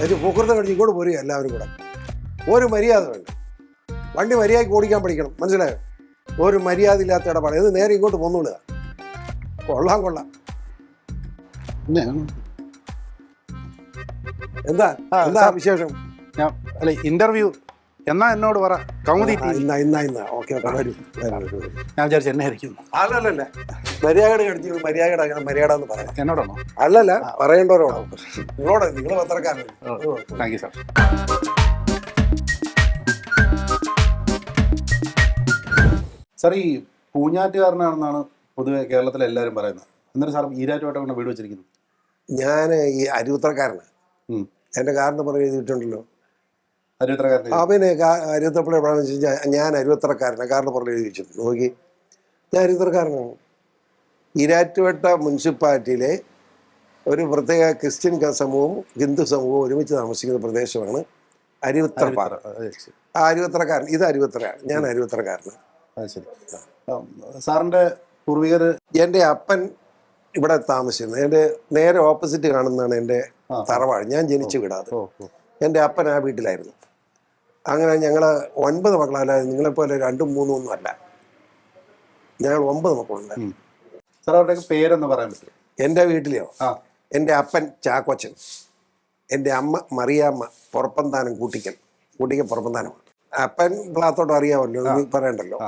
എന്നിട്ട് പൂക്കൃത്തം കടിച്ച് ഇങ്ങോട്ട് പോരുക എല്ലാവരും കൂടെ. ഒരു മര്യാദ വേണ്ട. വണ്ടി മര്യാദയ്ക്ക് ഓടിക്കാൻ പഠിക്കണം, മനസ്സിലായോ? ഒരു മര്യാദ ഇല്ലാത്ത ഇടപാട്. ഇത് നേരെ ഇങ്ങോട്ട് പോന്നുവിടുക. കൊള്ളാം. എന്താ വിശേഷം? അല്ല, ഇന്റർവ്യൂ എന്നാ എന്നോട് പറ. കൗമുദി ഇന്ന ഓക്കെ വരൂ. ഞാൻ വിചാരിച്ചു എന്നെ ആയിരിക്കും. അല്ലല്ല, മര്യാദ കടിച്ചു മര്യാദ എന്ന് പറയാം. എന്നോടാണോ? അല്ലല്ല, പറയേണ്ടവരോടോ. നിങ്ങളോട്, നിങ്ങൾ പത്രക്കാരൻ. Thank you sir. സാർ, ഈ പൂഞ്ഞാറ്റുകാരനാണെന്നാണ് പൊതുവെ കേരളത്തിലെ എല്ലാവരും പറയുന്നത്. എന്നിട്ട് സാർ ഈരാറ്റുമായിട്ടാണ് വീട് വെച്ചിരിക്കുന്നത്. ഞാൻ ഈ അരുവിത്രക്കാരനാണ്. എൻ്റെ കാറിന് പുറകെ എഴുതിയിട്ടുണ്ടല്ലോ. അരുവിത്രക്കാരൻ? പിന്നെ അരുവിത്രപ്പള്ളി എവിടെയാണെന്ന് വെച്ച് കഴിഞ്ഞാൽ ഞാൻ അരുവിത്രക്കാരനാണ്. കാറിന് പുറകെ എഴുതി വെച്ചിട്ടുണ്ട്. നോക്കി, ഞാൻ അരുവിത്രക്കാരനാണ്. ഈരാറ്റുപേട്ട മുനിസിപ്പാലിറ്റിയിലെ ഒരു പ്രത്യേക ക്രിസ്ത്യൻ സമൂഹവും ഹിന്ദു സമൂഹവും ഒരുമിച്ച് താമസിക്കുന്ന പ്രദേശമാണ് അരുവിത്രപ്പാറ. ആ അരുവിത്രക്കാരൻ, ഇത് അരുവിത്രയാണ്. ഞാൻ അരുവിത്രക്കാരനാണ്. ശരി. സാറിൻ്റെ പൂർവികർ? എൻ്റെ അപ്പൻ ഇവിടെ താമസിക്കുന്നത്. എൻ്റെ നേരെ ഓപ്പോസിറ്റ് കാണുന്നതാണ് എൻ്റെ തറവാട്. ഞാൻ ജനിച്ചു വിടാതെ എൻ്റെ അപ്പൻ ആ വീട്ടിലായിരുന്നു. അങ്ങനെ ഞങ്ങൾ 9 മക്കളല്ല. നിങ്ങളെപ്പോലെ 2, 3 ഒന്നും അല്ല. ഞങ്ങൾ 9 മക്കളുണ്ടായിരുന്നു. സാർ, അവരുടെ പേരെന്ന് പറയാൻ പറ്റും? എൻ്റെ വീട്ടിലെയോ? എൻ്റെ അപ്പൻ ചാക്കോച്ചൻ, എൻ്റെ അമ്മ മറിയാമ്മ, പുറപ്പന്താനം കൂട്ടിക്കൽ പുറപ്പന്താനമാണ്. അപ്പൻ പ്ലാത്തോട്ട് അറിയാമല്ലോ, പറയണ്ടല്ലോ.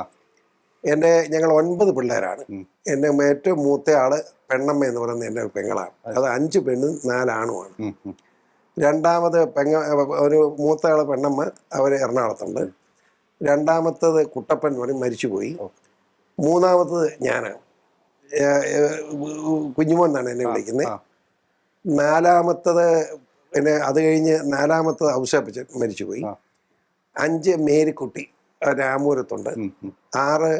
ഞങ്ങൾ 9 പിള്ളേരാണ്. എൻ്റെ ഏറ്റവും മൂത്ത ആള് പെണ്ണമ്മ എന്ന് പറയുന്നത് എൻ്റെ പെങ്ങളാണ്. അത് 5 പെണ്ണും 4 ആണുമാണ്. രണ്ടാമത് ഒരു മൂത്ത ആള് പെണ്ണമ്മ, അവർ എറണാകുളത്തുണ്ട്. രണ്ടാമത്തത് കുട്ടപ്പൻ എന്ന് പറയും, മരിച്ചുപോയി. മൂന്നാമത്തത് ഞാനാണ്, കുഞ്ഞുമോൻ എന്നാണ് എന്നെ വിളിക്കുന്നത്. നാലാമത്തത് പിന്നെ അത് കഴിഞ്ഞ് നാലാമത്തത് ഔസേപ്പച്ചൻ മരിച്ചുപോയി. 5 മേരിക്കുട്ടി രാമൂരത്തുണ്ട്. 6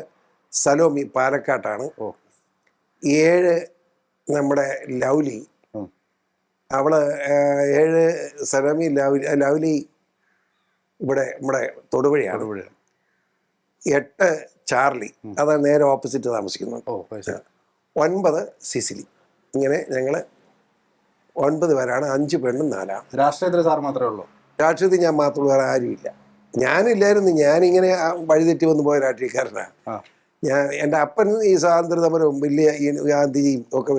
സലോമി പാലക്കാട്ടാണ്. 7 നമ്മുടെ ലൗലി, അവള് 7 സലോമി ലൗലി ഇവിടെ നമ്മുടെ തൊടുപുഴയാണ്. 8 ചാർലി, അതാണ് നേരെ ഓപ്പോസിറ്റ് താമസിക്കുന്നത്. 9 സിസിലി. ഇങ്ങനെ ഞങ്ങൾ 9 പേരാണ്. 5 പെണ്ണും 4 ആണ്. രാഷ്ട്രീയത്തിൽ സാർ മാത്രമേ ഉള്ളൂ? രാഷ്ട്രീയത്തിൽ ഞാൻ മാത്രമേ, വേറെ ആരുമില്ല. ഞാനില്ലായിരുന്നു. ഞാനിങ്ങനെ വഴിതെറ്റി വന്നു പോയ രാഷ്ട്രീയക്കാരനാണ് ഞാൻ. എൻ്റെ അപ്പൻ ഈ സ്വാതന്ത്ര്യ സമരവും വലിയ ഗാന്ധിജിയും ഒക്കെ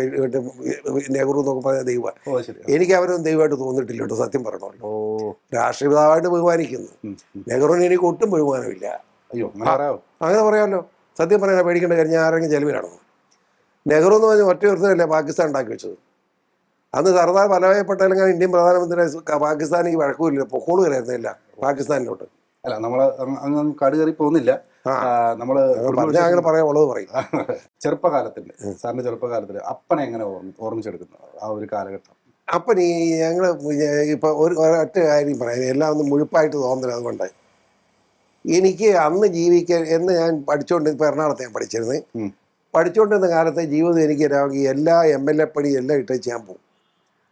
നെഹ്റു എന്നൊക്കെ പറഞ്ഞ ദൈവമാണ്. എനിക്ക് അവരൊന്നും ദൈവമായിട്ട് തോന്നിയിട്ടില്ല കേട്ടോ, സത്യം പറയണമല്ലോ. രാഷ്ട്രീയമായിട്ട് ബഹുമാനിക്കുന്നു. നെഹ്റുവിന് എനിക്ക് ഒട്ടും ബഹുമാനമില്ല. അങ്ങനെ പറയാമല്ലോ, സത്യം പറയാൻ പേടിക്കേണ്ട കാര്യം. ഞാൻ ആരെങ്കിലും ചെലവിലാണോ? നെഹ്റു എന്ന് പറഞ്ഞ ഒറ്റ ഒരുത്തരല്ലേ പാകിസ്ഥാൻ ഉണ്ടാക്കി വെച്ചത്. അന്ന് സർദാർ വല്ലഭായ് പട്ടേലെങ്ങനെ ഇന്ത്യൻ പ്രധാനമന്ത്രി പാകിസ്ഥാനിക്ക് വഴക്കുമില്ല, പൊക്കോളുകയായിരുന്നില്ല പാകിസ്ഥാനിലോട്ട്. അല്ല, നമ്മൾ അങ്ങ് കടുകയറി പോകുന്നില്ല. അങ്ങനെ പറയാനുള്ളത് പറയും. ചെറുപ്പകാലത്തിന്റെ, സാറിന്റെ ചെറുപ്പകാലത്തിൽ അപ്പനെ എങ്ങനെ ഓർമ്മിച്ചെടുക്കുന്നു ആ ഒരു കാലഘട്ടം? അപ്പൻ ഞങ്ങള് ഇപ്പൊ ഒരൊറ്റ കാര്യം പറയാം, എല്ലാം ഒന്ന് മുഴുപ്പായിട്ട് തോന്നുന്നത്. അതുകൊണ്ട് എനിക്ക് അന്ന് ജീവിക്കാൻ എന്ന് ഞാൻ പഠിച്ചുകൊണ്ട്, ഇപ്പൊ എറണാകുളത്ത് ഞാൻ പഠിച്ചിരുന്നത്, പഠിച്ചുകൊണ്ടിരുന്ന കാലത്തെ ജീവിതം എനിക്ക് എല്ലാ MLA പണി എല്ലാം ഇട്ടേച്ച് ഞാൻ പോകും.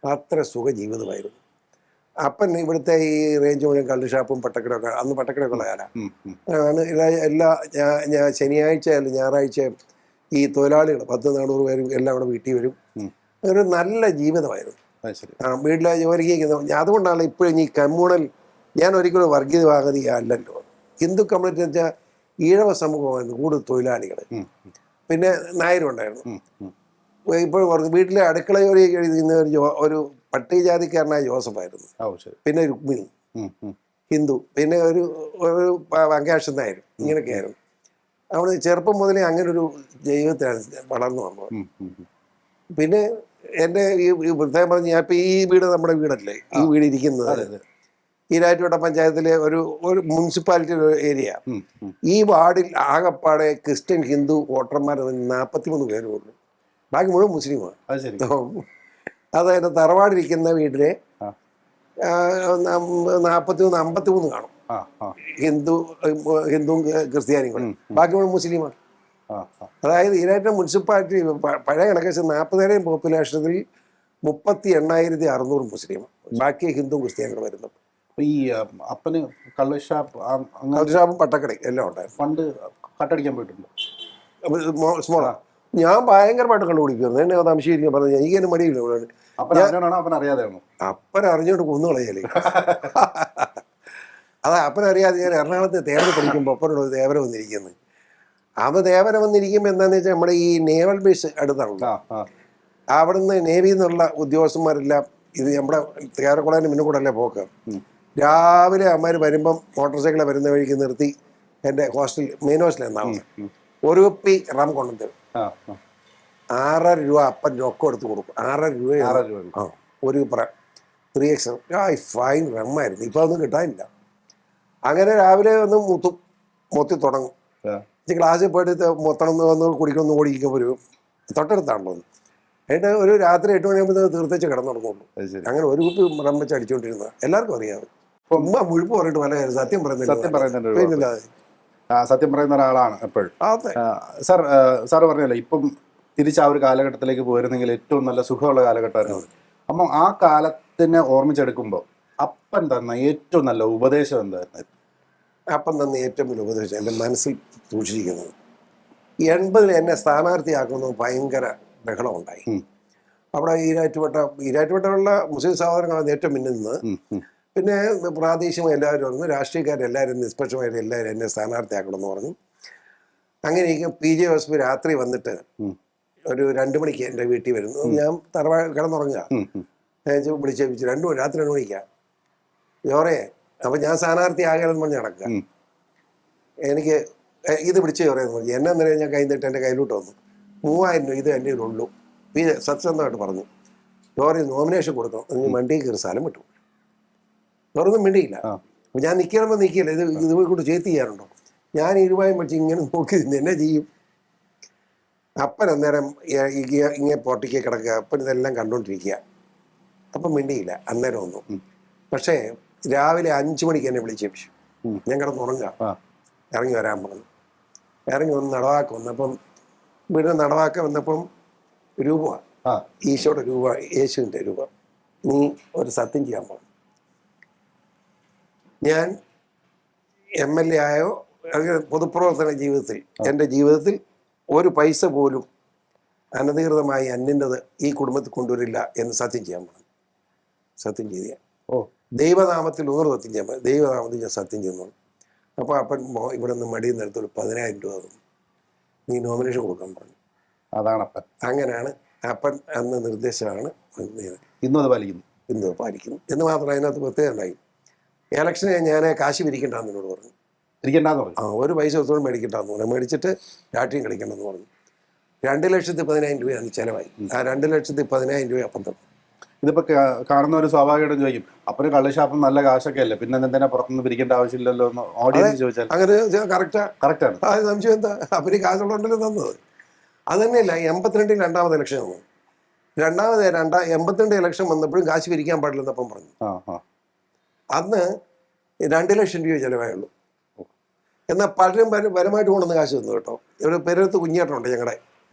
അത്ര സുഖ ജീവിതമായിരുന്നു. അപ്പൻ ഇവിടുത്തെ ഈ റേഞ്ച് മുഴുവൻ കള്ള് ഷാപ്പും പട്ടക്കടയൊക്കെ, അന്ന് പട്ടക്കടയൊക്കെ ഉള്ള കാലമാണ്. എല്ലാ ശനിയാഴ്ച അല്ല ഞായറാഴ്ച ഈ തൊഴിലാളികൾ 10-400 പേരും എല്ലാം കൂടെ വീട്ടിൽ വരും. ഒരു നല്ല ജീവിതമായിരുന്നു. വീട്ടിലെ ജോലിക്ക്. അതുകൊണ്ടാണ് ഇപ്പോഴും ഈ കമ്മ്യൂണൽ, ഞാൻ ഒരിക്കലും വർഗീയവാദി അല്ലല്ലോ. ഹിന്ദു കമ്മ്യൂണിറ്റി എന്ന് വെച്ചാൽ ഈഴവ സമൂഹമായിരുന്നു കൂടുതൽ തൊഴിലാളികൾ. പിന്നെ നായരുണ്ടായിരുന്നു. ഇപ്പോൾ വീട്ടിലെ അടുക്കള ജോലി കഴിയുന്ന ഒരു പട്ടികജാതിക്കാരനായ ജോസഫായിരുന്നു. പിന്നെ രുക്മിണി ഹിന്ദു, പിന്നെ ഒരു വങ്കാശൻ നായർ. ഇങ്ങനെയൊക്കെ ആയിരുന്നു. അവിടെ ചെറുപ്പം മുതലേ അങ്ങനെ ഒരു ജീവിതത്തിലാണ് വളർന്നു വന്നത്. പിന്നെ എൻ്റെ ഈ പ്രത്യേകം പറഞ്ഞ് ഞാൻ ഇപ്പം ഈ വീട് നമ്മുടെ വീടല്ലേ, ഈ വീട് ഇരിക്കുന്നത് ഈരാറ്റുപേട്ട പഞ്ചായത്തിലെ ഒരു മുനിസിപ്പാലിറ്റി ഏരിയ. ഈ വാർഡിൽ ആകെപ്പാടെ ക്രിസ്ത്യൻ ഹിന്ദു വോട്ടർമാർ 43 പേരേ ഉള്ളൂ. ബാക്കി മുഴുവൻ മുസ്ലിമാണ്. അതായത് തറവാടിരിക്കുന്ന വീട്ടിലെ 53 കാണും ഹിന്ദുവും ക്രിസ്ത്യാനിയും കൂടെ. ബാക്കി മുഴുവൻ മുസ്ലിമാണ്. അതായത് ഈരാറ്റുപേട്ട മുനിസിപ്പാലിറ്റി പഴയ കണക്ക് 40,000 പോപ്പുലേഷനിൽ 38,600 മുസ്ലിം, ബാക്കി ഹിന്ദുവും ക്രിസ്ത്യാനികളും വരുന്നു. ഈ അപ്പന് കള്ളുഷാപ്പും പട്ടക്കടയും എല്ലാം ഉണ്ടായിരുന്നു. പണ്ട് കട്ടടിക്കാൻ പോയിട്ടുണ്ട്? സ്മോളാ. ഞാൻ ഭയങ്കരമായിട്ട് കണ്ടുപിടിക്കുമായിരുന്നു. എന്നെ സംശയം പറഞ്ഞു, എനിക്ക് തന്നെ മടിയില്ല. അപ്പൻ അറിഞ്ഞോണോ അപ്പൻ അറിയാതെയാണോ? അപ്പൻ അറിഞ്ഞോണ്ട് കൊന്നുകളയല്ലേ. അതാ അപ്പനറിയാതെ ഞാൻ എറണാകുളത്ത് തേവര പഠിക്കുമ്പോൾ അപ്പനോട് തേവര വന്നിരിക്കുന്നത്. അവ തേവര വന്നിരിക്കുമ്പോൾ എന്താണെന്ന് വെച്ചാൽ നമ്മുടെ ഈ നേവൽ ബേസ് അടുത്താണല്ലോ. അവിടുന്ന് നേവിയിൽ നിന്നുള്ള ഉദ്യോഗസ്ഥന്മാരെല്ലാം ഇത് നമ്മുടെ തേവരക്കുളേൻ്റെ മുന്നിൽ കൂടെ അല്ലേ പോക്ക്. രാവിലെ അമ്മമാർ വരുമ്പം മോട്ടോർ സൈക്കിളെ വരുന്ന വഴിക്ക് നിർത്തി എൻ്റെ മെയിൻ ഹോസ്റ്റലിൽ എന്നാണ് ഒരു കുപ്പി റം കൊണ്ടുവരും. 6.5 രൂപ അപ്പൻ രൊക്കം എടുത്ത് കൊടുക്കും. 6.5 രൂപ. ആ, ഒരു 3x ഫൈൻ റമ്മായിരുന്നു. ഇപ്പം അതൊന്നും കിട്ടാനില്ല. അങ്ങനെ രാവിലെ ഒന്ന് മൊത്തി തുടങ്ങും. ക്ലാസ്സിൽ പോയിട്ട് മൊത്തം വന്ന് കുടിക്കണമെന്ന് ഓടിക്കുമ്പോൾ ഒരു തൊട്ടടുത്താണല്ലോ. എന്നിട്ട് ഒരു രാത്രി 8 മണിയാകുമ്പോൾ തീർത്തേച്ച് കിടന്നുറങ്ങുള്ളൂ. അങ്ങനെ ഒരു കുപ്പി റം വെച്ച് അടിച്ചുകൊണ്ടിരുന്ന എല്ലാവർക്കും അറിയാം. ഉമ്മ മുഴുപ്പ് പറഞ്ഞിട്ട് പല കാര്യം സത്യം പറയുന്നില്ല. സത്യം പറയുന്ന ഒരാളാണ് എപ്പോഴും. സാറ് പറഞ്ഞല്ലോ ഇപ്പം തിരിച്ച് ആ ഒരു കാലഘട്ടത്തിലേക്ക് പോയിരുന്നെങ്കിൽ ഏറ്റവും നല്ല സുഖമുള്ള കാലഘട്ടമായിരുന്നു. അപ്പം ആ കാലത്തിനെ ഓർമ്മിച്ചെടുക്കുമ്പോൾ അപ്പൻ തന്ന ഏറ്റവും നല്ല ഉപദേശം എന്തായിരുന്നു? അപ്പം തന്ന ഏറ്റവും വലിയ ഉപദേശം എൻ്റെ മനസ്സിൽ സൂക്ഷിച്ചിരിക്കുന്നത്, 80-ൽ എന്നെ സ്ഥാനാർത്ഥിയാക്കുന്നത് ഭയങ്കര ബഹളം ഉണ്ടായി. അവിടെ ഈരാറ്റുപേട്ടയുള്ള മുസ്ലിം സഹോദരങ്ങളാണ് ഏറ്റവും മുന്നിൽ നിന്ന്. പിന്നെ പ്രാദേശികമായി എല്ലാവരും പറഞ്ഞു, രാഷ്ട്രീയക്കാരെല്ലാവരും നിഷ്പക്ഷമായിട്ട് എല്ലാവരും എന്നെ സ്ഥാനാർത്ഥിയാക്കണമെന്ന് പറഞ്ഞു. അങ്ങനെ PJ ജോസഫ് രാത്രി വന്നിട്ട് ഒരു 2 മണിക്ക് എൻ്റെ വീട്ടിൽ വരുന്നു. ഞാൻ കിടന്നുറങ്ങുക. വിളിച്ചേപ്പിച്ചു രാത്രി 2 മണിക്കാ ജോറേ. അപ്പം ഞാൻ സ്ഥാനാർത്ഥി ആകണമെന്ന് പറഞ്ഞ് നടക്കുക. എനിക്ക് ഇത് പിടിച്ച് ജോറേന്ന് പറഞ്ഞു. എന്നെ അന്നേരം ഞാൻ കൈ നീട്ട് എൻ്റെ കയ്യിലോട്ട് വന്നു. 3000 രൂപ ഇത് എൻ്റെ ഉള്ളൂ. സത്യസന്ധമായിട്ട് പറഞ്ഞു, ജോറി നോമിനേഷൻ കൊടുത്തോ, നിങ്ങൾ വണ്ടിയിൽ കയറി സ്ഥലം വിട്ടു. ജോറൊന്നും മിണ്ടിയില്ല. അപ്പം ഞാൻ നിൽക്കണമെന്ന് നിൽക്കില്ല. ഇത് കൊണ്ട് ചേർത്ത് ചെയ്യാറുണ്ടോ? ഞാൻ 20 രൂപയും വെച്ച് ഇങ്ങനെ നോക്കി എന്നെ ചെയ്യും. അപ്പൻ അന്നേരം ഇങ്ങനെ പൊട്ടിക്ക് കിടക്കുക. അപ്പൻ ഇതെല്ലാം കണ്ടുകൊണ്ടിരിക്കുക. അപ്പം മിണ്ടിയില്ല അന്നേരം ഒന്നും. പക്ഷേ രാവിലെ 5 മണിക്ക് എന്നെ വിളിച്ചേപ്പിച്ചു. ഞാൻ കിടന്നുറങ്ങുക. ഇറങ്ങി വരാൻ പറഞ്ഞു. ഇറങ്ങി വന്ന് നടവാക്ക വന്നപ്പം വീടിന് നടവാക്ക വന്നപ്പം രൂപ, ഈശോയുടെ രൂപ, യേശുവിൻ്റെ രൂപ, നീ ഒരു സത്യം ചെയ്യാൻ പറഞ്ഞു. ഞാൻ MLA ആയോ പൊതുപ്രവർത്തന ജീവിതത്തിൽ എൻ്റെ ജീവിതത്തിൽ ഒരു പൈസ പോലും അനധികൃതമായി അന്യൻ്റെത് ഈ കുടുംബത്തിൽ കൊണ്ടുവരില്ല എന്ന് സത്യം ചെയ്യാൻ പറഞ്ഞു. സത്യം ചെയ്ത ദൈവനാമത്തിൽ 100 സത്യം ചെയ്യാൻ പറഞ്ഞു. ദൈവനാമത്തിൽ ഞാൻ സത്യം ചെയ്യുന്നു. അപ്പോൾ അപ്പൻ ഇവിടെ നിന്ന് മടിയിൽ നിന്നെടുത്തൊരു 10,000 രൂപ തന്നു. നീ നോമിനേഷൻ കൊടുക്കാൻ പറഞ്ഞു. അതാണ് അപ്പൻ. അങ്ങനെയാണ് അപ്പൻ അന്ന് നിർദ്ദേശമാണ് ഇന്നും അത് പാലിക്കുന്നു. ഇന്ന് പാലിക്കുന്നു എന്ന് മാത്രം അതിനകത്ത് പ്രത്യേകം ഉണ്ടായി. ഇലക്ഷനെ ഞാൻ കാശ് പിരിക്കണ്ടെന്ന് എന്നോട് പറഞ്ഞു. പിരിക്കണ്ടെന്ന് പറഞ്ഞു. ഒരു പൈസ ഒത്തോളം മേടിക്കണ്ടെന്ന് പറഞ്ഞു. മേടിച്ചിട്ട് രാഷ്ട്രീയം കളിക്കണ്ടെന്ന് പറഞ്ഞു. 2,10,000 രൂപയാണ് ചിലവായി. ആ 2,10,000 രൂപ അപ്പം തന്നു. ഇതിപ്പോൾ കാണുന്നവർ സ്വാഭാവികമായിട്ടും ചോദിക്കും, അപ്പന് കള്ളുഷാപ്പം നല്ല കാശൊക്കെ അല്ലേ, പിന്നെ എന്തിനാ പുറത്തുനിന്ന് പിരിക്കേണ്ട ആവശ്യമില്ലല്ലോ എന്ന് ഓഡിയൻസ് ചോദിച്ചാൽ അങ്ങനെ കറക്റ്റാണ്. ആ സംശയം എന്താ? അവര് കാശുള്ളതുകൊണ്ടല്ലോ തന്നത്. അത് തന്നെയല്ല 82-ൽ 2ാമത് ഇലക്ഷൻ വന്നു. 82 ഇലക്ഷൻ വന്നപ്പോഴും കാശ് പിരിക്കാൻ പാടില്ലെന്നപ്പം പറഞ്ഞു. അന്ന് 2 ലക്ഷം രൂപ ചിലവായുള്ളൂ. എന്നാൽ പലരും പരമായിട്ട് കൊണ്ടുവന്ന് കാശ് തന്നു കേട്ടോ. ഒരു പെരത്ത് കുഞ്ഞേട്ടനുണ്ട് ഞങ്ങളുടെ.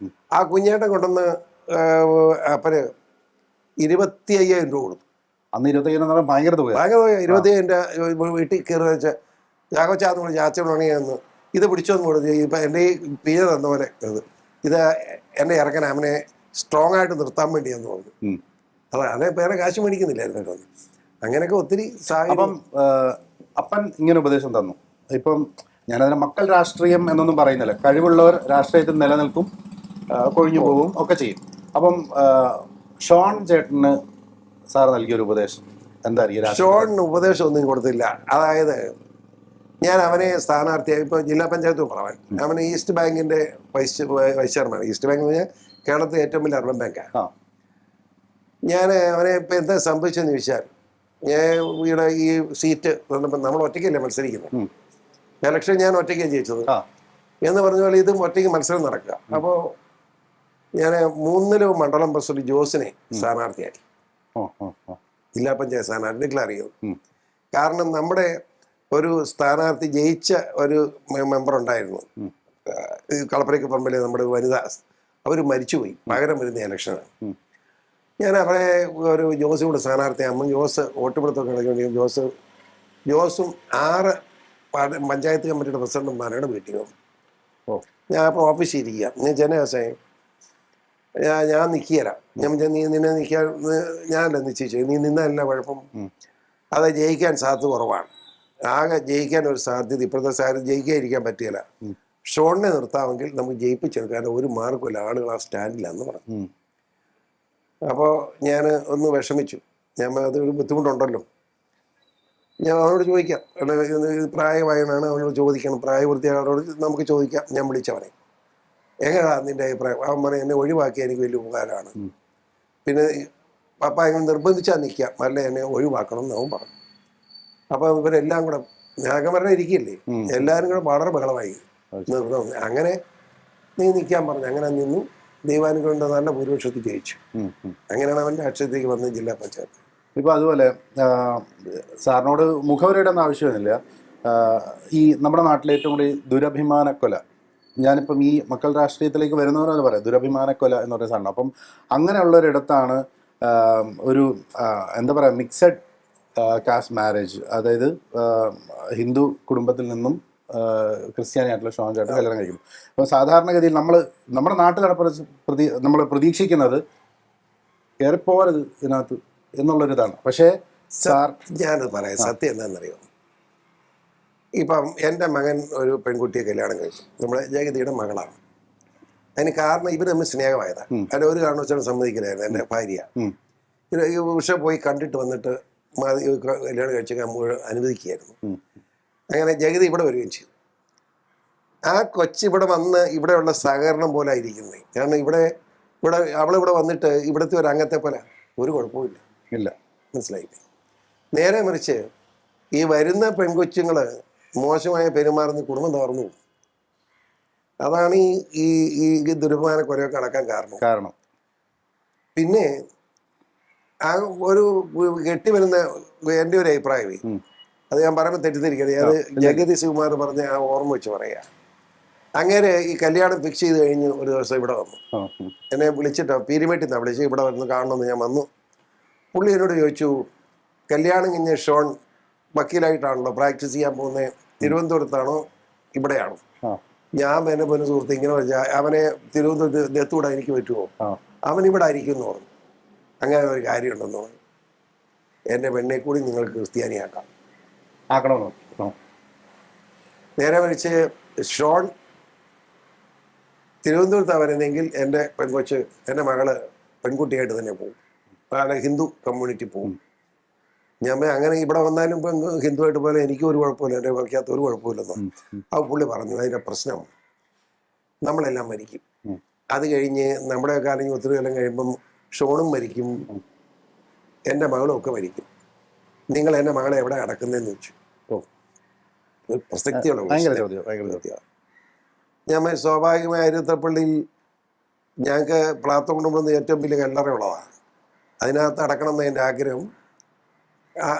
ആ കുഞ്ഞേട്ടൻ കൊണ്ടുവന്ന് അപ്പന് 25,000 രൂപ കൊടുത്തു. അന്ന് 25,000 ഭയങ്കര തുക. 25,000 വീട്ടിൽ കയറി വെച്ചാൽ ചാക്കോച്ചാന്ന് പറഞ്ഞ് ചാച്ചോടാണെങ്കിൽ ഇത് പിടിച്ചോന്ന് കൊടുത്തു. ഇപ്പം എൻ്റെ ഈ പിഴ തന്ന പോലെ ഇത് എന്നെ ഇറക്കാൻ അവനെ സ്ട്രോങ് ആയിട്ട് നിർത്താൻ വേണ്ടിയാന്ന് പറഞ്ഞു. അതേ വേറെ കാശ് മേടിക്കുന്നില്ലായിരുന്നു. അങ്ങനെയൊക്കെ ഒത്തിരി അപ്പം അപ്പൻ ഇങ്ങനെ ഉപദേശം തന്നു. ഇപ്പം ഞാനതിന് മക്കൾ രാഷ്ട്രീയം എന്നൊന്നും പറയുന്നില്ല. കഴിവുള്ളവർ രാഷ്ട്രീയത്തിൽ നിലനിൽക്കും, കൊഴിഞ്ഞു പോവും, ഒക്കെ ചെയ്യും. അപ്പം ഷോൺ ചേട്ടന് സാർ നൽകിയൊരു ഉപദേശം എന്തായിരിക്കും? ഷോണിന് ഉപദേശം ഒന്നും കൊടുത്തില്ല. അതായത് ഞാൻ അവനെ സ്ഥാനാർത്ഥിയായി ഇപ്പോൾ ജില്ലാ പഞ്ചായത്ത് പറയാൻ അവന് ഈസ്റ്റ് ബാങ്കിൻ്റെ വൈസ് ചെയർമാൻ. ഈസ്റ്റ് ബാങ്ക് എന്ന് പറഞ്ഞാൽ കേരളത്തിലെ ഏറ്റവും വലിയ അർബൻ ബാങ്കാണ്. ഞാൻ അവനെ ഇപ്പം എന്താ സംഭവിച്ചതെന്ന് ചോദിച്ചാൽ, ഞാൻ ഇവിടെ ഈ സീറ്റ് വന്നപ്പോൾ നമ്മൾ ഒറ്റയ്ക്കല്ലേ മത്സരിക്കുന്നത്. ഇലക്ഷൻ ഞാൻ ഒറ്റയ്ക്കാണ് ജയിച്ചത് എന്ന് പറഞ്ഞ പോലെ ഇതും ഒറ്റയ്ക്ക് മത്സരം നടക്കുക. അപ്പോൾ ഞാൻ 3 മണ്ഡലം പ്രസിഡന്റ് ജോസിനെ സ്ഥാനാർത്ഥിയാക്കി. ജില്ലാ പഞ്ചായത്ത് സ്ഥാനാർത്ഥി ഡിക്ലെയർ ചെയ്തു. കാരണം നമ്മുടെ ഒരു സ്ഥാനാർത്ഥി ജയിച്ച ഒരു മെമ്പർ ഉണ്ടായിരുന്നു കളപ്പുരയ്ക്ക് പറമ്പിലെ നമ്മുടെ വനിത. അവർ മരിച്ചുപോയി. പകരം വരുന്ന ഇലക്ഷനാണ്. ഞാൻ അവരെ ഒരു ജോസും കൂടെ സ്ഥാനാർത്ഥിയാകുമ്പോൾ ജോസ് വോട്ടുപിടുത്തമൊക്കെ നടക്കുമെങ്കിൽ ജോസും 6 പഞ്ചായത്ത് കമ്മിറ്റിയുടെ പ്രസിഡന്റുമാരുടെ വീട്ടിൽ വന്നു. ഞാൻ അപ്പോൾ ഓഫീസിൽ ഇരിക്കുക. ഞാൻ ജനവ്യവസായം ഞാൻ നിൽക്കുകയില്ല. നീ നിന്നെ നിൽക്കാൻ ഞാനല്ല നിശ്ചയിച്ചു, നീ നിന്നല്ല കുഴപ്പം. അത് ജയിക്കാൻ സാധ്യത കുറവാണ്. ആകെ ജയിക്കാൻ ഒരു സാധ്യത ഇപ്പോഴത്തെ സാഹചര്യം ജയിക്കാതിരിക്കാൻ പറ്റില്ല. ഷോണിനെ നിർത്താമെങ്കിൽ നമുക്ക് ജയിപ്പിച്ചെടുക്കാൻ ഒരു മാർക്കുമില്ല, ആളുകൾ ആ സ്റ്റാൻഡിലാന്ന് പറഞ്ഞു. അപ്പോൾ ഞാൻ ഒന്ന് വിഷമിച്ചു. ഞാൻ അതൊരു ബുദ്ധിമുട്ടുണ്ടല്ലോ, ഞാൻ അവനോട് ചോദിക്കാം, പ്രായമായതാണ്, അവനോട് ചോദിക്കണം, പ്രായപൂർത്തിയായവരോട് നമുക്ക് ചോദിക്കാം. ഞാൻ വിളിച്ചവനെ, എങ്ങനെയാണ് നിൻ്റെ അഭിപ്രായം? അവൻ പറയും, എന്നെ ഒഴിവാക്കിയ എനിക്ക് വലിയ ഉപകാരമാണ്, പിന്നെ പപ്പ എങ്ങനെ നിർബന്ധിച്ചാൽ നിൽക്കാം, അല്ല എന്നെ ഒഴിവാക്കണം എന്ന് അവൻ പറഞ്ഞു. അപ്പോൾ ഇവരെല്ലാം കൂടെ നാഗമരണം ഇരിക്കില്ലേ, എല്ലാവരും കൂടെ വളരെ ബഹളമായി നിർത്തണം. അങ്ങനെ നീ നിൽക്കാൻ പറഞ്ഞു. അങ്ങനെ നിന്നു. ദൈവാനുഗ്രഹം കൊണ്ട് നല്ല ഭൂരിപക്ഷത്തിൽ ജയിച്ചു. അങ്ങനെയാണ് അവൻ രാഷ്ട്രീയത്തേക്ക് വന്നത്, ജില്ലാ പഞ്ചായത്ത്. ഇപ്പോൾ അതുപോലെ സാറിനോട് മുഖവരയുടെ ഒന്നും ആവശ്യമൊന്നുമില്ല. ഈ നമ്മുടെ നാട്ടിലെ ഏറ്റവും കൂടി ദുരഭിമാനക്കൊല, ഞാനിപ്പം ഈ മക്കൾ രാഷ്ട്രീയത്തിലേക്ക് വരുന്നവരെന്ന് പറയാം, ദുരഭിമാനക്കൊല എന്ന് പറയുന്ന സാധനം. അപ്പം അങ്ങനെയുള്ളൊരിടത്താണ് ഒരു എന്താ പറയുക, മിക്സഡ് കാസ്റ്റ് മാരേജ്, അതായത് ഹിന്ദു കുടുംബത്തിൽ നിന്നും ക്രിസ്ത്യാനിയായിട്ടുള്ള ഷോൺ ചേട്ടൻ കല്യാണം കഴിക്കുന്നു. അപ്പോൾ സാധാരണഗതിയിൽ നമ്മുടെ നാട്ടിലാണ് നമ്മൾ പ്രതീക്ഷിക്കുന്നത് കയറിപ്പോകരുത് ഇതിനകത്ത് എന്നുള്ളൊരിതാണ്. പക്ഷേ സാർ, ഞാനത് പറയാം, സത്യം എന്താണെന്നറിയോ, ഇപ്പം എൻ്റെ മകൻ ഒരു പെൺകുട്ടിയെ കല്യാണം കഴിച്ചു, നമ്മുടെ ജഗതിയുടെ മകളാണ്. അതിന് കാരണം ഇവർ തമ്മിൽ സ്നേഹമായതാണ്. അതിന് ഒരു കാരണവശാലും സമ്മതിക്കില്ലായിരുന്നു എൻ്റെ ഭാര്യ. ഈ ഉഷ പോയി കണ്ടിട്ട് വന്നിട്ട് കല്യാണം കഴിച്ചേക്കാൻ അനുവദിക്കുകയായിരുന്നു. അങ്ങനെ ജഗതി ഇവിടെ വരികയും ചെയ്തു. ആ കൊച്ചിവിടെ വന്ന് ഇവിടെയുള്ള സഹകരണം പോലെ ആയിരിക്കുന്നത്. കാരണം ഇവിടെ അവളിവിടെ വന്നിട്ട് ഇവിടുത്തെ ഒരു അംഗത്തെ പോലെ ഒരു കുഴപ്പമില്ല, ഇല്ല, മനസ്സിലായില്ലേ? നേരെ മറിച്ച് ഈ വരുന്ന പെൺകൊച്ചുങ്ങൾ മോശമായ പെരുമാറുന്ന കുടുംബം തകർന്നു പോകും. അതാണ് ഈ ദുരഭിമാനക്കൊലയൊക്കെ നടക്കാൻ കാരണം. പിന്നെ ആ ഒരു കെട്ടി വരുന്ന എൻ്റെ ഒരു അഭിപ്രായമേ, അത് ഞാൻ പറയുമ്പോൾ തെറ്റിദ്ധരിക്കരുത്, അത് ജഗതി ശ്രീകുമാർ പറഞ്ഞ ആ ഓർമ്മ വെച്ച് പറയാ. അങ്ങനെ ഈ കല്യാണം ഫിക്സ് ചെയ്ത് കഴിഞ്ഞ് ഒരു ദിവസം ഇവിടെ വന്നു, എന്നെ വിളിച്ചിട്ടോ, പീരിമേട്ടിൽ നിന്നാണ് വിളിച്ച്, ഇവിടെ വന്ന് കാണണമെന്ന്. ഞാൻ വന്നു. പുള്ളി എന്നോട് ചോദിച്ചു, കല്യാണം കഴിഞ്ഞ ഷോൺ വക്കീലായിട്ടാണല്ലോ പ്രാക്ടീസ് ചെയ്യാൻ പോകുന്നത്, തിരുവനന്തപുരത്താണോ ഇവിടെയാണോ? ഞാൻ എന്നെ പോലെ സുഹൃത്ത് ഇങ്ങനെ വെച്ചാൽ അവനെ തിരുവനന്തപുരത്ത് ദത്തുവിടാൻ എനിക്ക് പറ്റുമോ? അവൻ ഇവിടെ ആയിരിക്കും എന്ന് പറഞ്ഞു. അങ്ങനെ ഒരു കാര്യമുണ്ടെന്ന് പറഞ്ഞു, എൻ്റെ പെണ്ണെ കൂടി നിങ്ങൾക്ക് ക്രിസ്ത്യാനിയാക്കാം. നേരെ മറിച്ച് ഷോൺ തിരുവനന്തപുരത്താണ് വരുന്നതെങ്കിൽ എൻ്റെ പെൺകൊച്ച്, എൻ്റെ മകള് പെൺകുട്ടിയായിട്ട് തന്നെ പോകും, അതായത് ഹിന്ദു കമ്മ്യൂണിറ്റി പോകും. ഞാൻ അങ്ങനെ ഇവിടെ വന്നാലും ഇപ്പം ഹിന്ദുവായിട്ട് പോലെ എനിക്കും ഒരു കുഴപ്പമില്ല, എൻ്റെ വയ്ക്കാത്ത ഒരു കുഴപ്പമില്ലെന്നോ. ആ പുള്ളി പറഞ്ഞു, അതിൻ്റെ പ്രശ്നം നമ്മളെല്ലാം മരിക്കും, അത് കഴിഞ്ഞ് നമ്മുടെ കാലം ഒത്തിരി കാലം കഴിയുമ്പം ഷോണും മരിക്കും, എൻ്റെ മകളും ഒക്കെ മരിക്കും, നിങ്ങൾ എൻ്റെ മകളെ എവിടെ അടക്കുന്നതെന്ന് വെച്ചു. പ്രസക്തിയുള്ള ഞാൻ സ്വാഭാവികമായ അരുത്തപ്പള്ളിയിൽ ഞങ്ങൾക്ക് പ്ലാത്തോൺ കൊണ്ടുവന്ന് ഏറ്റവും വലിയ കല്ലറയുള്ളതാണ്, അതിനകത്ത് അടക്കണം എന്ന് എൻ്റെ ആഗ്രഹം.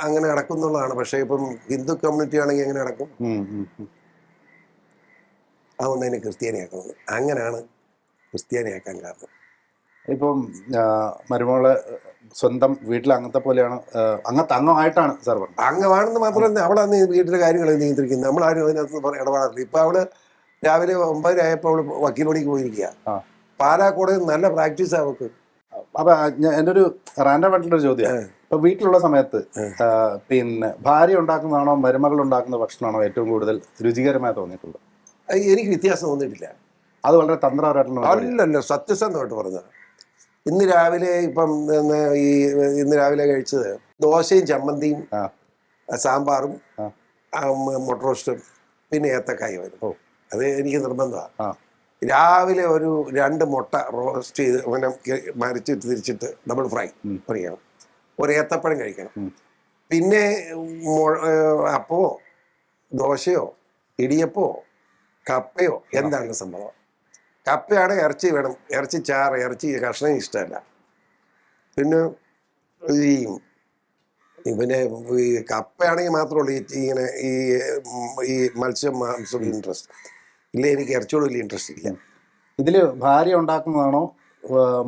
അങ്ങനെ അടക്കുന്നുള്ളതാണ്. പക്ഷേ ഇപ്പം ഹിന്ദു കമ്മ്യൂണിറ്റി ആണെങ്കിൽ എങ്ങനെ അടക്കും? അതൊന്നും അതിനെ ക്രിസ്ത്യാനിയാക്കുന്നത്. അങ്ങനെയാണ് ക്രിസ്ത്യാനിയാക്കാൻ കാരണം. ഇപ്പം മരുമകളെ സ്വന്തം വീട്ടിൽ അംഗത്തെ പോലെയാണ്, അംഗമായിട്ടാണ് സാർ പറഞ്ഞത്. അംഗമാണെന്ന് മാത്രമല്ല, അവളാണ് വീട്ടിലെ കാര്യങ്ങൾ നിയന്ത്രിക്കുന്നത്, നമ്മളാരും അതിനകത്ത് ഇടപാടില്ല. ഇപ്പം അവള് രാവിലെ 9 ആയപ്പോൾ അവള് വക്കീൽ പണിക്ക് പോയിരിക്കുക. പാലാക്കോട് നല്ല പ്രാക്ടീസ് അവൾക്ക്. അപ്പൊ എൻ്റെ ഒരു റാൻഡം ആയിട്ടുള്ളൊരു ചോദ്യം, ഇപ്പൊ വീട്ടിലുള്ള സമയത്ത് പിന്നെ ഭാര്യ ഉണ്ടാക്കുന്നതാണോ മരുമകൾ ഉണ്ടാക്കുന്ന ഭക്ഷണമാണോ ഏറ്റവും കൂടുതൽ രുചികരമായി തോന്നിയിട്ടുള്ളത്? എനിക്ക് വ്യത്യാസം തോന്നിയിട്ടില്ല. അത് വളരെ തന്ത്രപരമായിട്ടുള്ള അല്ലല്ലോ, സത്യസന്ധമായിട്ട് പറഞ്ഞത്. ഇന്ന് രാവിലെ ഇന്ന് രാവിലെ കഴിച്ചത് ദോശയും ചമ്മന്തിയും സാമ്പാറും മുട്ട റോസ്റ്റും പിന്നെ ഏത്തക്കായും വരും. അത് എനിക്ക് നിർബന്ധമാണ്. രാവിലെ ഒരു 2 മുട്ട റോസ്റ്റ് ചെയ്ത് അങ്ങനെ മരിച്ചിട്ട് തിരിച്ചിട്ട് ഡബിൾ ഫ്രൈ പറയണം, ഒരു ഏത്തപ്പഴം കഴിക്കണം. പിന്നെ അപ്പമോ ദോശയോ ഇടിയപ്പോ കപ്പയോ എന്താണ് സംഭവം. കപ്പയാണെങ്കിൽ ഇറച്ചി വേണം, ഇറച്ചി ചാറ്, ഇറച്ചി കഷ്ണം ഇഷ്ടമല്ല. പിന്നെ ഈ കപ്പയാണെങ്കിൽ മാത്രമേ ഉള്ളൂ ഇങ്ങനെ ഈ മത്സ്യം മാംസം ഇൻട്രസ്റ്റ് ഇല്ല. എനിക്ക് ഇറച്ചിയോട് വലിയ ഇൻട്രസ്റ്റ് ഇല്ല. ഇതിൽ ഭാര്യ ഉണ്ടാക്കുന്നതാണോ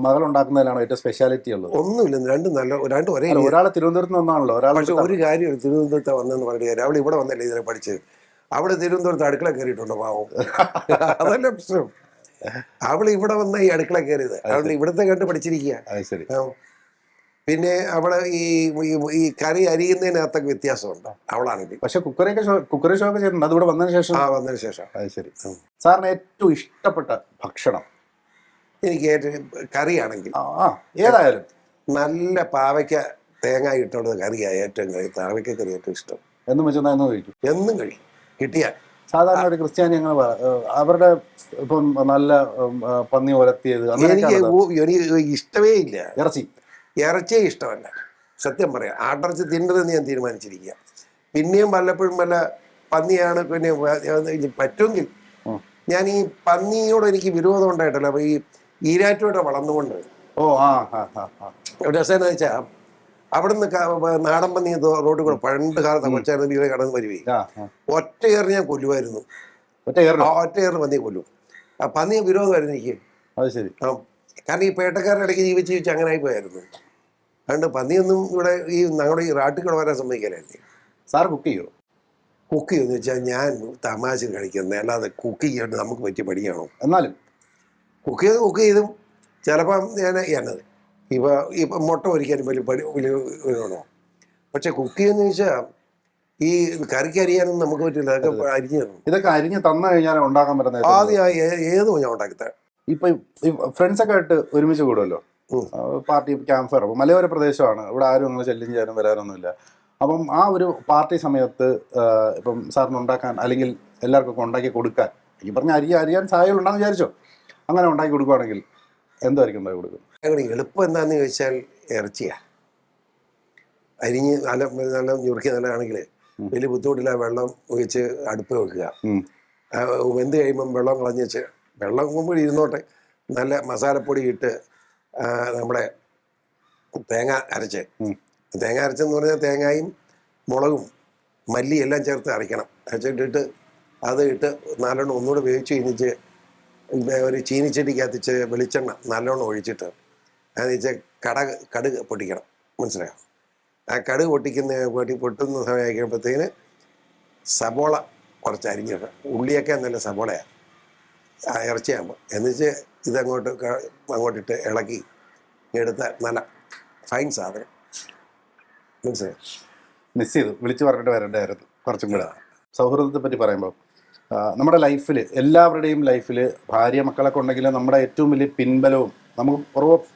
മകൾ ഉണ്ടാക്കുന്നതിലാണോ ഏറ്റവും സ്പെഷ്യാലിറ്റി ഉള്ളത്? ഒന്നുമില്ല, രണ്ടും ഒരേ. ഒരാൾ തിരുവനന്തപുരത്ത് നിന്നാണല്ലോ, പക്ഷെ ഒരു കാര്യം തിരുവനന്തപുരത്ത് വന്നെന്ന് പറഞ്ഞ കാര്യം, അവൾ ഇവിടെ വന്നല്ലേ ഇതിനെ പഠിച്ചത്. അവിടെ തിരുവനന്തപുരത്ത് അടുക്കള കയറിയിട്ടുണ്ടോ പാവം? അതല്ല പ്രശ്നം. അവൾ ഇവിടെ വന്ന ഈ അടുക്കള കയറിയത്, അവൾ ഇവിടുത്തെ കണ്ട് പഠിച്ചിരിക്കുക. അത് ശരി. പിന്നെ അവള് ഈ കറി അരിയുന്നതിനകത്തൊക്കെ വ്യത്യാസമുണ്ട് അവളാണെങ്കിൽ. പക്ഷെ കുക്കറി ഷോ ഒക്കെ ചെയ്തിട്ടുണ്ട് അതിവിടെ വന്നതിന് ശേഷം. വന്നതിന് ശേഷം. അത് ശരി. സാറിന് ഏറ്റവും ഇഷ്ടപ്പെട്ട ഭക്ഷണം? എനിക്ക് ഏറ്റവും കറിയാണെങ്കിൽ ഏതായാലും നല്ല പാവയ്ക്ക തേങ്ങ ഇട്ടുള്ള കറിയാണ് ഏറ്റവും പാവയ്ക്ക കറി ഏറ്റവും ഇഷ്ടം. എന്നും വെച്ചാൽ എന്നും കഴിക്കും? എന്നും കഴിക്കും കിട്ടിയാൽ. സാധാരണ ഒരു ക്രിസ്ത്യാനി അങ്ങനെ അവരുടെ ഇപ്പം നല്ല പന്നി ഉലർത്തിയത് എനിക്ക് ഇഷ്ടമേ ഇല്ല. ഇറച്ചിയേ ഇഷ്ടമല്ല, സത്യം പറയാം. ആട്ടിറച്ചി തിന്നതെന്ന് ഞാൻ തീരുമാനിച്ചിരിക്കുക. പിന്നെയും വല്ലപ്പോഴും വല്ല പന്നിയാണ് പിന്നെ പറ്റുമെങ്കിൽ ഞാൻ ഈ പന്നിയോട് എനിക്ക് വിരോധം ഉണ്ടായിട്ടല്ല. അപ്പൊ ഈ ഈരാറ്റോടെ വളർന്നുകൊണ്ട് രസമെന്ന് വെച്ചാൽ അവിടുന്ന് നാടൻ പന്നി റോഡിൽ കൂടെ പണ്ട് കാലത്ത് കൊച്ചായിരുന്നു വീട് കടന്ന് വരുവേ, ഒറ്റയേറ് ഞാൻ കൊല്ലുമായിരുന്നു. ഒറ്റയേറ് പന്നിയെ കൊല്ലും. ആ പന്നിയെ വിരോധമായിരുന്നു എനിക്ക്. കാരണം ഈ പേട്ടക്കാരുടെ ഇടയ്ക്ക് ജീവിച്ച് അങ്ങനെ ആയി പോയായിരുന്നു. അതുകൊണ്ട് പന്നിയൊന്നും ഇവിടെ ഈ ഞങ്ങളുടെ ഈ നാട്ടിൽ കൂടെ വരാൻ സമ്മതിക്കാനായിരുന്നു. സാർ കുക്ക് ചെയ്യോ? കുക്ക് ചെയ്യുമെന്ന് വെച്ചാൽ ഞാൻ തമാശ കളിക്കുന്നത്, അല്ലാതെ കുക്ക് ചെയ്യാണ്ട് നമുക്ക് പറ്റി പഠിക്കണോ? എന്നാലും കുക്ക് ചെയ്തും ചിലപ്പം ഞാൻ എന്നത് ഇപ്പം മുട്ട പൊരിക്കാനും വലിയ വേണോ. പക്ഷെ കുക്ക് ചെയ്യുന്ന വെച്ചാൽ ഈ കറിക്ക് അരിയാനൊന്നും നമുക്ക് പറ്റില്ല. അതൊക്കെ അരിഞ്ഞു തരണം. ഇതൊക്കെ അരിഞ്ഞ് തന്നു കഴിഞ്ഞാൽ ഉണ്ടാക്കാൻ പറ്റുന്നത് ആദ്യം ഏതോ ഞാൻ ഉണ്ടാക്കി. ഇപ്പൊ ഫ്രണ്ട്സൊക്കെ ആയിട്ട് ഒരുമിച്ച് കൂടുമല്ലോ, പാർട്ടി ക്യാമ്പ് ഫയർ. അപ്പോൾ മലയോര പ്രദേശമാണ്, ഇവിടെ ആരും അങ്ങനെ ശല്യം ചെയ്യാനും വരാനൊന്നുമില്ല. അപ്പം ആ ഒരു പാർട്ടി സമയത്ത് ഇപ്പം സാറിന് ഉണ്ടാക്കാൻ അല്ലെങ്കിൽ എല്ലാവർക്കും ഉണ്ടാക്കി കൊടുക്കാൻ, ഈ പറഞ്ഞ അറിയാൻ സഹായം ഉണ്ടാകുന്ന വിചാരിച്ചോ, അങ്ങനെ ഉണ്ടാക്കി കൊടുക്കുകയാണെങ്കിൽ എന്തായിരിക്കും ഉണ്ടാക്കി കൊടുക്കുക? എളുപ്പം എന്താണെന്ന് ചോദിച്ചാൽ ഇറച്ചിയാണ്. അരിഞ്ഞ് നല്ല ഞുറുക്കി നല്ലതാണെങ്കിൽ വലിയ ബുദ്ധിമുട്ടില്ല. വെള്ളം ഒഴിച്ച് അടുപ്പ് വെക്കുക. വെന്ത് കഴിയുമ്പം വെള്ളം കളഞ്ഞ് വെച്ച് വെള്ളം മുമ്പ് ഇരുന്നോട്ടെ. നല്ല മസാലപ്പൊടി ഇട്ട് നമ്മുടെ തേങ്ങ അരച്ചെന്ന് പറഞ്ഞാൽ തേങ്ങയും മുളകും മല്ലി എല്ലാം ചേർത്ത് അരയ്ക്കണം. അരച്ചിട്ടിട്ട് അത് ഇട്ട് നല്ലോണം ഒന്നുകൂടെ വേവിച്ച് കഴിഞ്ഞിട്ട് ഒരു ചീനിച്ചട്ടിക്കകത്തിച്ച് വെളിച്ചെണ്ണ നല്ലോണം ഒഴിച്ചിട്ട് അത് വെച്ചാൽ കടുക് പൊട്ടിക്കണം. മനസ്സിലായോ? ആ കടുക് പൊട്ടുന്ന സമയം കഴിക്കുമ്പോഴത്തേന് സബോള കുറച്ച് അരിഞ്ഞിട്ട്, ഉള്ളിയൊക്കെ നല്ല സബോളയാണ് ഇറച്ചിയാകുമ്പോൾ, എന്നിട്ട് അങ്ങോട്ടിട്ട് ഇളക്കി എടുത്ത നല്ല ഫൈൻ സാധനം. മനസ്സിലായോ? മിസ് ചെയ്തു, വിളിച്ചു പറഞ്ഞിട്ട് വരണ്ടായിരുന്നു. കുറച്ചും കൂടെ സൗഹൃദത്തെ പറ്റി പറയുമ്പോൾ നമ്മുടെ ലൈഫിൽ, എല്ലാവരുടെയും ലൈഫിൽ ഭാര്യ മക്കളൊക്കെ ഉണ്ടെങ്കിൽ നമ്മുടെ ഏറ്റവും വലിയ പിൻബലവും, നമുക്ക്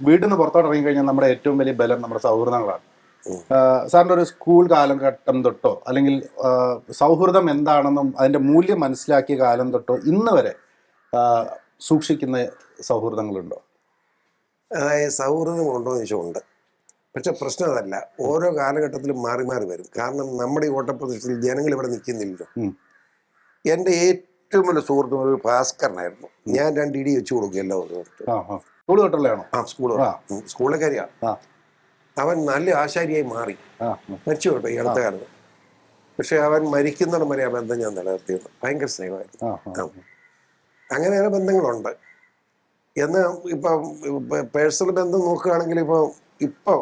വീട്ടിൽ നിന്ന് പുറത്തോട്ട് ഇറങ്ങിക്കഴിഞ്ഞാൽ നമ്മുടെ ഏറ്റവും വലിയ ബലം നമ്മുടെ സൗഹൃദങ്ങളാണ്. സാറിൻ്റെ ഒരു സ്കൂൾ കാലഘട്ടം തൊട്ടോ അല്ലെങ്കിൽ സൗഹൃദം എന്താണെന്നും അതിൻ്റെ മൂല്യം മനസ്സിലാക്കിയ കാലം തൊട്ടോ ഇന്ന് വരെ സൂക്ഷിക്കുന്ന സൗഹൃദങ്ങളുണ്ടോ? അതായത് സൗഹൃദം ഉണ്ടോ എന്ന് ചോദിച്ചാൽ ഉണ്ട്. പക്ഷെ പ്രശ്നം അതല്ല, ഓരോ കാലഘട്ടത്തിലും മാറി മാറി വരും. കാരണം നമ്മുടെ ഈ ഓട്ടപ്രദേശത്തിൽ ജനങ്ങൾ ഇവിടെ നിൽക്കുന്നില്ലല്ലോ. എൻ്റെ ഏറ്റവും വലിയ സുഹൃത്തും ഒരു ഭാസ്കരനായിരുന്നു. ഞാൻ 2 ഇടി വെച്ച് കൊടുക്കും എല്ലാവരും. സ്കൂളിലെ കാര്യമാണ്. അവൻ നല്ല ആശാരിയായി മാറി, മരിച്ചു കേട്ടോ ഈ അടുത്ത കാലത്ത്. പക്ഷെ അവൻ മരിക്കുന്നിടം വരെ ആ ബന്ധം ഞാൻ നിലനിർത്തിയത്. ഭയങ്കര സ്നേഹമായിരുന്നു. അങ്ങനെയുള്ള ബന്ധങ്ങളുണ്ട്. എന്നാൽ ഇപ്പം പേഴ്സണൽ ബന്ധം നോക്കുകയാണെങ്കിൽ ഇപ്പോൾ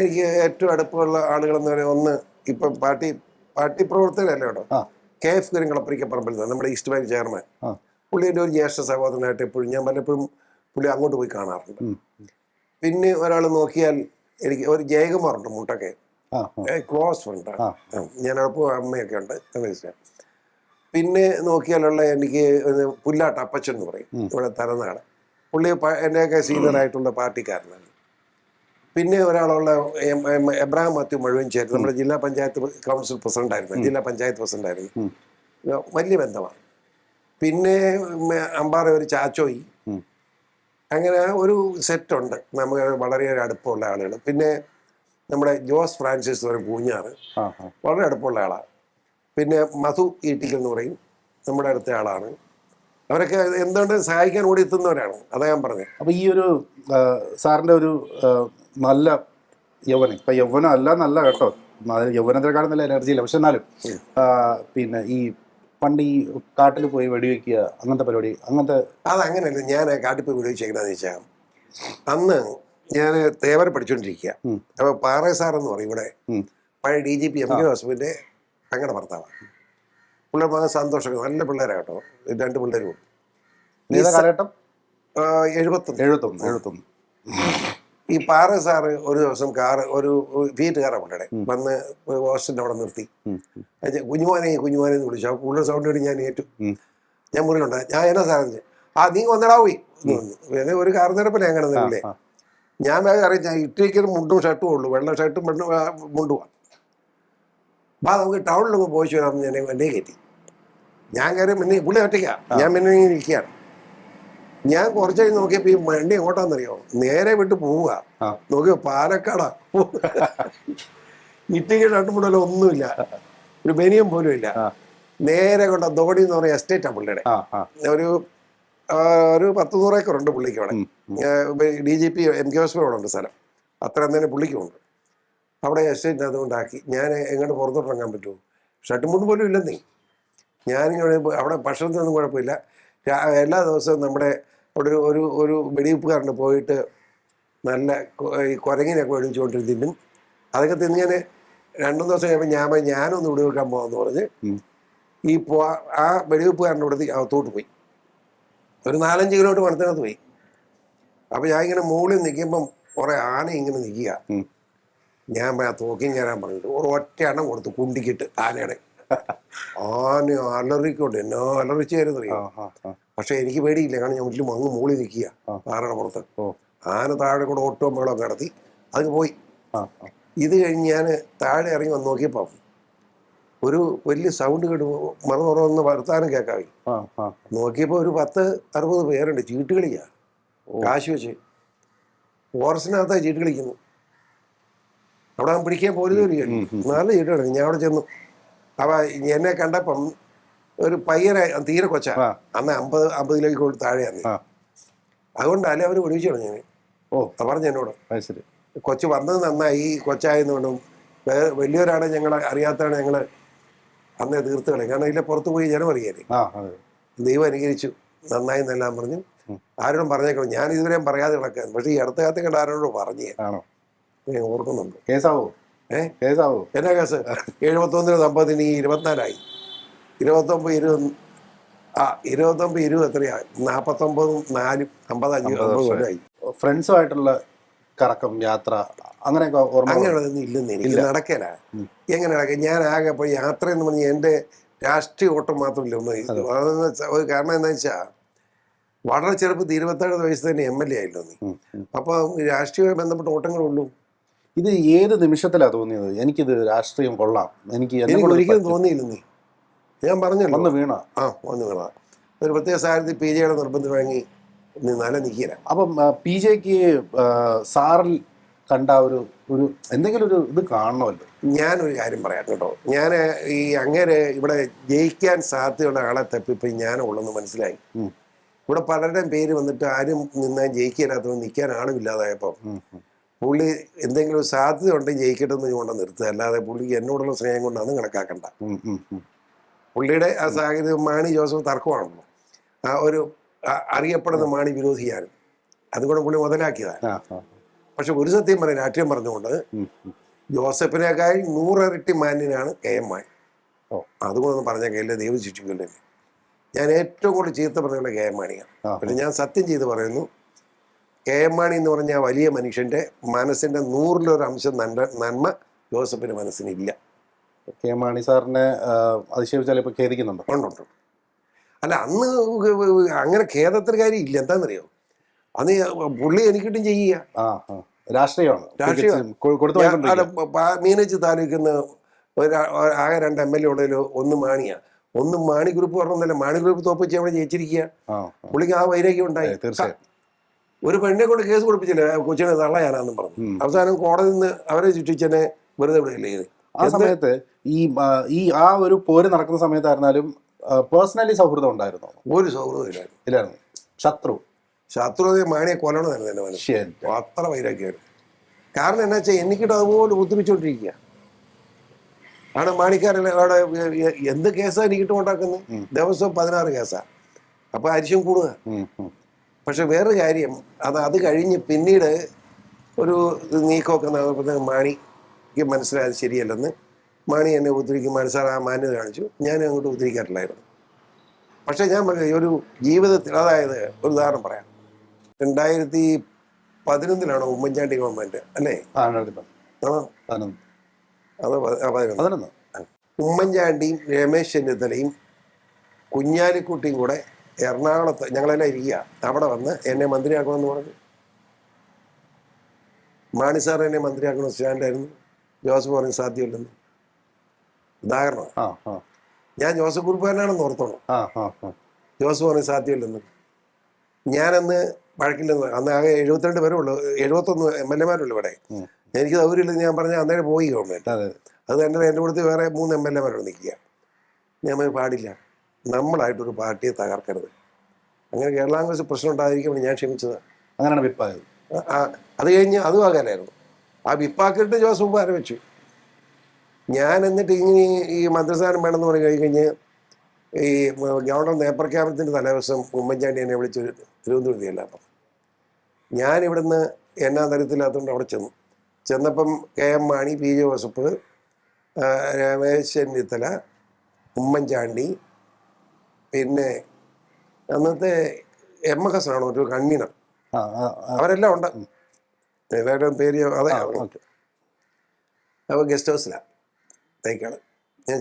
എനിക്ക് ഏറ്റവും അടുപ്പമുള്ള ആളുകളെന്ന് പറയുന്നത്, ഒന്ന് ഇപ്പം പാർട്ടി പ്രവർത്തകരല്ലേ കേട്ടോ, KF കരിങ്കളപ്പുറയ്ക്കപ്പറമ്പിൽ നമ്മുടെ ഈസ്റ്റ് ബാങ്ക് ചെയർമാൻ. പുള്ളിൻ്റെ ഒരു ജ്യേഷ്ഠ സഹോദരനായിട്ട് എപ്പോഴും ഞാൻ പലപ്പോഴും പുള്ളി അങ്ങോട്ട് പോയി കാണാറുണ്ട്. പിന്നെ ഒരാൾ നോക്കിയാൽ എനിക്ക് ഒരു ജയകുമാറുണ്ട് മുട്ടക്കെ, ക്ലോസ് ഫ്രണ്ടാണ്. ഞാനപ്പോൾ അമ്മയൊക്കെ ഉണ്ട്. പിന്നെ നോക്കിയാലുള്ള എനിക്ക് പുല്ലാട്ട് അപ്പച്ചൻ എന്ന് പറയും, ഇവിടെ തലനാട്. പുള്ളി എൻ്റെയൊക്കെ സീനിയറായിട്ടുള്ള പാർട്ടിക്കാരനാണ്. പിന്നെ ഒരാളുള്ള എബ്രഹാം മാത്യു മഴുവഞ്ചേരി, നമ്മുടെ ജില്ലാ പഞ്ചായത്ത് കൗൺസിൽ പ്രസിഡന്റായിരുന്നു, ജില്ലാ പഞ്ചായത്ത് പ്രസിഡന്റായിരുന്നു. വലിയ ബന്ധമാണ്. പിന്നെ അമ്പാറ ഒരു ചാച്ചോയി. അങ്ങനെ ഒരു സെറ്റുണ്ട് നമുക്ക് വളരെയേറെ അടുപ്പമുള്ള ആളുകൾ. പിന്നെ നമ്മുടെ ജോസ് ഫ്രാൻസിസ് എന്ന് പറയും, പൂഞ്ഞാറ്, വളരെ അടുപ്പമുള്ള ആളാണ്. പിന്നെ മധു ഈട്ടിക്കൽ എന്ന് പറയും, നമ്മുടെ അടുത്ത ആളാണ്. അവരൊക്കെ എന്തുകൊണ്ട് സഹായിക്കാൻ ഓടി എത്തുന്നവരാണ്. അതാ ഞാൻ പറഞ്ഞത്. അപ്പോൾ ഈ ഒരു സാറിൻ്റെ ഒരു നല്ല യൗവനം, ഇപ്പം യൗവനം അല്ല നല്ല കേട്ടോ, യൗവനത്തിനെക്കാളും നല്ല എനർജി ഇല്ല. പക്ഷെ എന്നാലും പിന്നെ ഈ പണ്ട് ഈ കാട്ടിൽ പോയി വെടിവെക്കുക അങ്ങനത്തെ പരിപാടി അതങ്ങനെയല്ല. ഞാൻ കാട്ടിൽ പോയി വെടിവെച്ചേക്കണെന്ന് വെച്ചാൽ, അന്ന് ഞാൻ തേവര പഠിച്ചുകൊണ്ടിരിക്കുക. അപ്പോൾ പാറ സാറെന്ന് പറയും, ഇവിടെ പഴയ DGP MK ഹോസ്പിറ്റലിൻ്റെ ഞങ്ങളുടെ ഭർത്താവാണ്. പിള്ളേർ മകൻ സന്തോഷമൊക്കെ നല്ല പിള്ളേരാണ് കേട്ടോ, 2 പിള്ളേരും. ഏതാ കാലഘട്ടം? 71. 71. ഈ പാറ സാറ് ഒരു ദിവസം ഒരു ഫീറ്റ് കാറാണ് കൊണ്ടേ വന്ന് ഹോസ്റ്റലിൻ്റെ അവിടെ നിർത്തി. കുഞ്ഞുമോനെ എന്ന് വിളിച്ചു. അപ്പോൾ പുള്ളിയുടെ സൗണ്ട് കേട്ട് ഞാൻ ഏറ്റു. ഞാൻ മുറിയിലുണ്ട്. ഞാൻ എന്നാ സാധനം നീ വന്നടാ പോയി എന്ന് പറഞ്ഞു. പിന്നെ ഒരു കാർ നിരപ്പിൽ ഞാൻ കിടന്നില്ലേ. ഞാൻ വേഗം അറിയിച്ച ഇട്ടിരിക്കുന്ന മുണ്ടും ഷർട്ടും ഉള്ളൂ, വെള്ള ഷർട്ടും മുണ്ടുമാണ്. നമുക്ക് ടൗണിലൊക്കെ പോയിച്ചു വരാമെന്ന് ഞാൻ എന്നെ കയറ്റി. ഞാൻ കയറി പിന്നെ പുള്ളി ഒറ്റയ്ക്കാണ്, ഞാൻ പിന്നെ ഇരിക്കുകയാണ്. ഞാൻ കുറച്ച് കഴിഞ്ഞ് നോക്കിയപ്പോൾ ഈ വണ്ടി എങ്ങോട്ടാന്നറിയോ, നേരെ വിട്ട് പോവുക. നോക്കിയോ പാലക്കാടാ. ഇട്ടിക്ക് ഷർട്ടും മുണ്ടല്ലോ ഒന്നുമില്ല, ഒരു ബനിയം പോലും ഇല്ല. നേരെ കൊണ്ട ദോടി എന്ന് പറയുന്ന എസ്റ്റേറ്റാണ് പുള്ളിയുടെ. ഒരു 10-100 ഏക്കറുണ്ട് പുള്ളിക്ക് അവിടെ. DGP MK അവിടെ ഉണ്ട് സ്ഥലം, അത്ര തന്നെ പുള്ളിക്കുമുണ്ട് അവിടെ. എസ്റ്റേറ്റ് അതുകൊണ്ടാക്കി ഞാൻ എങ്ങോട്ട് പുറത്തോട്ടിറങ്ങാൻ പറ്റുമോ, ഷർട്ടും മുണ്ടും പോലും ഇല്ലെന്നേ. ഞാനിങ്ങനെ അവിടെ ഭക്ഷണത്തിനൊന്നും കുഴപ്പമില്ല. എല്ലാ ദിവസവും നമ്മുടെ അവിടെ ഒരു വെടിവെപ്പുകാരന് പോയിട്ട് നല്ല ഈ കുരങ്ങിനൊക്കെ മേടിച്ചുകൊണ്ടിരുന്ന് തിന്നും. അതൊക്കെ തിന്ന് ഞാൻ 2 ദിവസം കഴിയുമ്പോൾ ഞാനൊന്ന് വെടിവെക്കാൻ പോകാമെന്ന് പറഞ്ഞ് ആ വെടിവെപ്പുകാരൻ്റെ കൂടെ അകത്തോട്ട് പോയി. ഒരു 4-5 കിലോമീറ്റർ വനത്തിനകത്ത് പോയി. അപ്പം ഞാൻ ഇങ്ങനെ മുകളിൽ നിൽക്കുമ്പം കുറേ ആന ഇങ്ങനെ നിൽക്കുക. ഞാൻ ആ തോക്കിയും കയറാൻ പറഞ്ഞിട്ട് ഒറ്റ എണ്ണം കൊടുത്തു കുണ്ടിക്കിട്ട് ആനയുടെ. ആന അലറിക്കൊണ്ട് എന്നോ അലറിച്ചായിരുന്നു അറിയാം. പക്ഷെ എനിക്ക് പേടിയില്ല, കാരണം ഞാൻ വീട്ടിൽ അങ്ങ് മുകളിൽ നിൽക്കുക ആനയുടെ പുറത്ത്. ആന താഴെ കൂടെ ഓട്ടോ മേളമൊക്കെ നടത്തി അത് പോയി. ഇത് കഴിഞ്ഞ് ഞാൻ താഴെ ഇറങ്ങി വന്ന് നോക്കിയപ്പം ഒരു വലിയ സൗണ്ട് കേട്ട് മറന്ന് വർത്താനം കേൾക്കാവി. നോക്കിയപ്പോൾ ഒരു 10-60 പേരുണ്ട് ചീട്ട് കളിക്കുക, കാശ് വെച്ച്. ഫോറസ്റ്റിനകത്തായി ചീട്ട് കളിക്കുന്നു. അവിടെ പിടിക്കാൻ പോലും നല്ല ചീട്ട് കളിക്കും. ഞാൻ അവിടെ ചെന്നു. അപ്പം എന്നെ കണ്ടപ്പം ഒരു പയ്യനെ തീരെ കൊച്ചാ, അന്ന് 50 കിലോയ്ക്ക് താഴെയാണ്. അതുകൊണ്ടല്ലേ അവർ ഒഴിച്ചു കളഞ്ഞു. പറഞ്ഞു എന്നോട്, കൊച്ചു വന്നത് നന്നായി, ഈ കൊച്ചായെന്നുകൊണ്ടും വലിയൊരാളെ ഞങ്ങൾ അറിയാത്തതാണ് ഞങ്ങൾ അന്നേ തീർത്ത് കളയും. കാരണം ഇതിലെ പുറത്ത് പോയി ജനം അറിയാനേ. ദൈവം അനുകരിച്ചു, നന്നായി എന്നെല്ലാം പറഞ്ഞു. ആരോടും പറഞ്ഞേക്കണം, ഞാൻ ഇതുവരെയും പറയാതെ കിടക്കാൻ. പക്ഷേ ഈ അടുത്ത കാലത്ത് കണ്ട ആരോടും പറഞ്ഞേ ഞാൻ ഓർക്കുന്നുണ്ട്. എന്നാ കേസ് 71 ദമ്പതിന് 24 29-20 എത്രയാ? 49-4 55 കൊല്ലമായി. ഫ്രണ്ട്സുമായിട്ടുള്ള കറക്കം, യാത്ര, അങ്ങനെയൊക്കെ അങ്ങനെയുള്ളതൊന്നും ഇല്ലെന്ന് എനിക്ക് നടക്കല. എങ്ങനെ നടക്കുക? ഞാൻ ആകെ ഇപ്പോൾ യാത്ര എന്ന് പറഞ്ഞാൽ എൻ്റെ രാഷ്ട്രീയ ഓട്ടം മാത്രമില്ല ഒന്ന്. ഒരു കാരണം എന്താ വെച്ചാൽ വളരെ ചെറുപ്പത്തിൽ 27 വയസ്സ് തന്നെ MLA ആയില്ലോ നീ. അപ്പോൾ രാഷ്ട്രീയവുമായി ബന്ധപ്പെട്ട ഓട്ടങ്ങളുള്ളൂ. ഇത് ഏത് നിമിഷത്തിലാണ് തോന്നിയത് എനിക്കിത് രാഷ്ട്രീയം കൊള്ളാം? എനിക്ക് ഒരിക്കലും തോന്നിയില്ല. നീ ഞാൻ പറഞ്ഞല്ലോ വന്ന് വീണ ഒരു പ്രത്യേക സാഹചര്യത്തിൽ PJ നിർബന്ധം വാങ്ങി നല്ല നിൽക്കില്ല. അപ്പം PJക്ക് സാറിൽ കണ്ട ഒരു എന്തെങ്കിലും ഒരു ഇത് കാണണമല്ലോ. ഞാനൊരു കാര്യം പറയാം കേട്ടോ. ഞാൻ ഈ അങ്ങേരെ ഇവിടെ ജയിക്കാൻ സാധ്യതയുള്ള ആളെ തപ്പിപ്പോൾ ഞാനുള്ളെന്ന് മനസ്സിലായി. ഇവിടെ പലരുടെയും പേര് വന്നിട്ട് ആരും നിന്നാൽ ജയിക്കാനാത്തവൻ നിൽക്കാൻ ആളുമില്ലാതായപ്പോൾ പുള്ളി എന്തെങ്കിലും സാധ്യത ഉണ്ടെങ്കിൽ ജയിക്കട്ടെ എന്ന് കൊണ്ട് നിർത്തുക, അല്ലാതെ പുള്ളിക്ക് എന്നോടുള്ള സ്നേഹം കൊണ്ടാണ് കണക്കാക്കണ്ട. പുള്ളിയുടെ ആ സാഹചര്യം മാണി ജോസഫ് തർക്കമാണല്ലോ, ആ ഒരു അറിയപ്പെടുന്ന മാണി വിരോധിയാണ്. അതുകൊണ്ട് പുള്ളി മുതലാക്കിയതാണ്. പക്ഷെ ഒരു സത്യം പറയാം, രാഷ്ട്രീയം പറഞ്ഞുകൊണ്ട് ജോസഫിനേക്കാൾ 100 ഇരട്ടി മാന്യനാണ് KM മാണി. അതുകൊണ്ടൊന്നും പറഞ്ഞാൽ കയ്യിലെ ദൈവം ശിക്ഷിക്കില്ലേ. ഞാൻ ഏറ്റവും കൂടുതൽ ചീത്ത പറഞ്ഞുള്ള KM മാണിയാണ്. പക്ഷെ ഞാൻ സത്യം ചെയ്ത് പറയുന്നു, KM മാണി എന്ന് പറഞ്ഞാൽ വലിയ മനുഷ്യൻ്റെ മനസ്സിൻ്റെ 100-1 അംശം നന്മ ജോസഫിൻ്റെ മനസ്സിനില്ല. KM മാണി സാറിനെ അതിശയിച്ചാൽ ഇപ്പോൾ ഖേദിക്കുന്നുണ്ടോ? ഉണ്ടുണ്ട്. അല്ല, അന്ന് അങ്ങനെ ഖേദത്തിന് കാര്യം ഇല്ല. എന്താണെന്നറിയോ, അന്ന് പുള്ളി എനിക്കിട്ടും ചെയ്യുക രാഷ്ട്രീയമാണ്. മീനച്ചി താലൂക്കിന്ന് ആകെ 2 MLA ഉള്ളതിൽ ഒന്ന് മാണിയാണ്. ഒന്ന് മാണി ഗ്രൂപ്പ് പറഞ്ഞല്ല, മാണി ഗ്രൂപ്പ് തോപ്പിച്ച് അവിടെ ജയിച്ചിരിക്കുക. പുള്ളിക്ക് ആ വൈരാഗ്യം ഉണ്ടായി. ഒരു പെണ്ണെ കൊണ്ട് കേസ് കൊടുപ്പിച്ചില്ല, കൊച്ചിനെ തള്ളയാനാന്നും പറഞ്ഞു. അവസാനം കോടതിയിൽ നിന്ന് അവരെ ശിക്ഷിച്ചനെ വെറുതെ വിടുകയില്ലേ ചെയ്ത്. ആ സമയത്ത് ഈ ആ ഒരു പോര് നടക്കുന്ന സമയത്തായിരുന്നാലും പേഴ്സണലി സൗഹൃദം ഉണ്ടായിരുന്നു? ഒരു സൗഹൃദം ഇല്ലായിരുന്നു. ശത്രു മാണിയെ കൊല്ലണമെന്നായിരുന്നു എൻ്റെ മനസ്സിൽ. അത്ര വൈരാഗ്യമായിരുന്നു. കാരണം എന്നാ വെച്ചാൽ എനിക്കിട്ട് അതുപോലെ ബുദ്ധിമുട്ടിച്ചോണ്ടിരിക്കുക ആണ്. മാണിക്കാരല്ല അവിടെ എന്ത് കേസാണ് എനിക്കിട്ട് ഉണ്ടാക്കുന്നത്? ദിവസവും 16 കേസാണ്. അപ്പോൾ അരിശം കൂടുക. പക്ഷെ വേറൊരു കാര്യം, അത് കഴിഞ്ഞ് പിന്നീട് ഒരു നീക്കമൊക്കെ നടന്നപ്പോൾ മാണിക്ക് മനസ്സിലായത് ശരിയല്ലെന്ന്. മാണി എന്നെ ഉദ്ധരിക്കും, മനസ്സാർ ആ മാന്യത കാണിച്ചു. ഞാൻ അങ്ങോട്ട് ഉദ്ധരിക്കാറില്ലായിരുന്നു. പക്ഷെ ഞാൻ ഒരു ജീവിതത്തിൽ, അതായത് ഒരു ഉദാഹരണം പറയാം. 2011 ഉമ്മൻചാണ്ടി ഗവൺമെന്റ് അല്ലേ? ആ ആ 11. അത് 11. 11. ഉമ്മൻചാണ്ടിയും രമേശ് ചെന്നിത്തലയും കുഞ്ഞാലിക്കുട്ടിയും കൂടെ എറണാകുളത്ത് ഞങ്ങളെല്ലാം ഇരിക്കുക, അവിടെ വന്ന് എന്നെ മന്ത്രിയാക്കണമെന്ന് പറഞ്ഞു. മാണി സാർ എന്നെ മന്ത്രിയാക്കണം സ്റ്റാൻഡായിരുന്നു. ജോസഫ് പറഞ്ഞു സാധ്യമല്ലെന്ന്. ഉദാഹരണം. ഞാൻ ജോസഫ് കുറുപ്പാനാണെന്ന് ഓർത്തോണം. ജോസഫ് പറഞ്ഞു സാധ്യമല്ലെന്ന്. ഞാനന്ന് വഴക്കില്ലെന്ന്. അന്ന് ആകെ 72 പേരേ ഉള്ളൂ, 71 MLA-മാരുള്ളൂ ഇവിടെ. എനിക്ക് സൗകര്യമില്ലെന്ന് ഞാൻ പറഞ്ഞാൽ അന്നേരം പോയി ഗവൺമെന്റ്. അത് തന്നെ എൻ്റെ കൂടത്ത് വേറെ 3 MLA-മാരോട് നിൽക്കുക. ഞാൻ പാടില്ല, നമ്മളായിട്ടൊരു പാർട്ടിയെ തകർക്കരുത്. അങ്ങനെ കേരള കോൺഗ്രസ് പ്രശ്നം ഉണ്ടായിരിക്കുമ്പോൾ ഞാൻ ക്ഷമിച്ചത്. അങ്ങനെയാണ് വിപ്പായത്. അത് കഴിഞ്ഞ് അതും ആകാനായിരുന്നു. ആ വിപ്പാക്കിട്ട് ജോസഫ് ആരംഭിച്ചു. ഞാൻ എന്നിട്ട് ഇങ്ങനെ ഈ മന്ത്രിസ്ഥാനം വേണമെന്ന് പറഞ്ഞ് കഴിഞ്ഞ് ഈ ഗവർണർ നേപ്രഖ്യാപനത്തിൻ്റെ തലേദിവസം ഉമ്മൻചാണ്ടി എന്നെ വിളിച്ച് തിരുവനന്തപുരത്തില്ല. അപ്പം ഞാൻ ഇവിടുന്ന് എന്നാ തരത്തില്ലാത്തതുകൊണ്ട് അവിടെ ചെന്നപ്പം KM Mani, PJ Joseph, Ramesh Chennithala, Oommen Chandy, പിന്നെ അന്നത്തെ MF ഹസനാണോ ഒരു കൺവീനർ, അവരെല്ലാം ഉണ്ട്. എല്ലാവരുടെയും പേര് അതെ. അപ്പോൾ ഗസ്റ്റ് ഹൗസിലാണ് തേക്കാണ്. ഞാൻ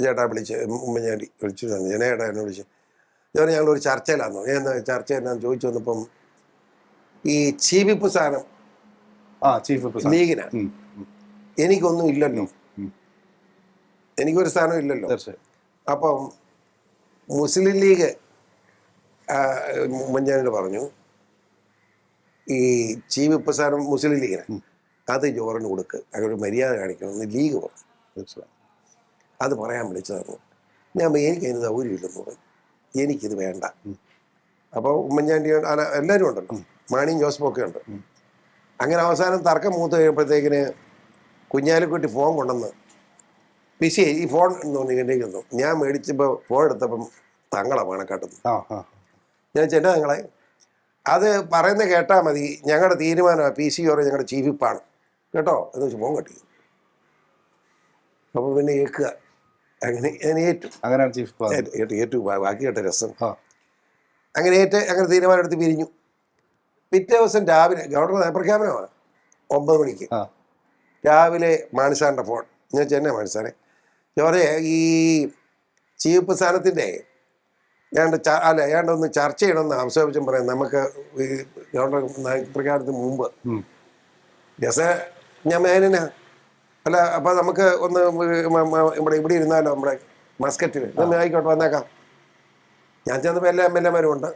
ചേട്ടാ വിളിച്ച്, ഉമ്മൻചാണ്ടി വിളിച്ചു, ചേട്ടാ എന്നെ വിളിച്ച്. ഞാൻ ഞങ്ങളൊരു ചർച്ചയിലായിരുന്നു. ഞാൻ ചർച്ച എന്നാന്ന് ചോദിച്ചു വന്നപ്പം ഈ ചീഫ് വിപ്പ് സ്ഥാനം ലീഗിനാണ്. എനിക്കൊന്നും ഇല്ലല്ലോ, എനിക്കൊരു സ്ഥാനം ഇല്ലല്ലോ. അപ്പം മുസ്ലിം ലീഗ് ഉമ്മൻചാണ്ടിയോട് പറഞ്ഞു ഈ ചീഫ് വിപ്പ് സ്ഥാനം മുസ്ലിം ലീഗിന് അത് ജോറിന് കൊടുക്ക്, അങ്ങനെ മര്യാദ കാണിക്കണമെന്ന് ലീഗ് പറഞ്ഞു. അത് പറയാൻ വിളിച്ചതായിരുന്നു. ഞാൻ എനിക്ക് അതിന് സൗകര്യമില്ലെന്ന് പറഞ്ഞു, എനിക്കിത് വേണ്ട. അപ്പോൾ ഉമ്മൻചാണ്ടി അല്ല എല്ലാവരും ഉണ്ടല്ലോ, മാണിയും ജോസഫും ഒക്കെ ഉണ്ട്. അങ്ങനെ അവസാനം തർക്കം മൂത്ത് കഴിയുമ്പോഴത്തേക്കിന് കുഞ്ഞാലിക്കുട്ടി ഫോൺ കൊണ്ടുവന്ന് പിശി ഈ ഫോൺ എന്നു ഞാൻ മേടിച്ചപ്പോൾ ഫോൺ എടുത്തപ്പം തങ്ങളെ മണക്കാട്ടുന്നു. ഞാൻ ചെന്ന തങ്ങളെ അത് പറയുന്നത് കേട്ടാൽ മതി, ഞങ്ങളുടെ തീരുമാനമാണ്, PC പറയും ഞങ്ങളുടെ ചീഫ് വിപ്പാണ് കേട്ടോ എന്ന് വെച്ച് ഫോൺ കട്ടി. അപ്പോൾ പിന്നെ കേൾക്കുക. അങ്ങനെ ഞാൻ ഏറ്റു ബാക്കി കേട്ട രസം. അങ്ങനെ അങ്ങനെ തീരുമാനം എടുത്ത് പിരിഞ്ഞു. പിറ്റേ ദിവസം രാവിലെ ഗവർണർ നയപ്രഖ്യാപനമാണ് 9 മണിക്ക്. രാവിലെ മാണിസാറിൻ്റെ ഫോൺ. ഞാൻ ചെന്നൈ മാണിസാറെ ചോറെ ഈ ചീഫ് സ്ഥാനത്തിൻ്റെ ഏതാണ്ട് ഒന്ന് ചർച്ച ചെയ്യണമെന്ന് അവസരം പറയാം. നമുക്ക് ഈ ഗവർണർ നയപ്രഖ്യാപനത്തിന് മുമ്പ് ഞാൻ മേനനാ അല്ല, അപ്പം നമുക്ക് ഒന്ന് ഇവിടെ ഇരുന്നാലോ, നമ്മുടെ മസ്കറ്റിൽ. ആയിക്കോട്ടെ വന്നേക്കാം. ഞാൻ ചെന്നപ്പോൾ എല്ലാ MLA-മാരും ഉണ്ട്,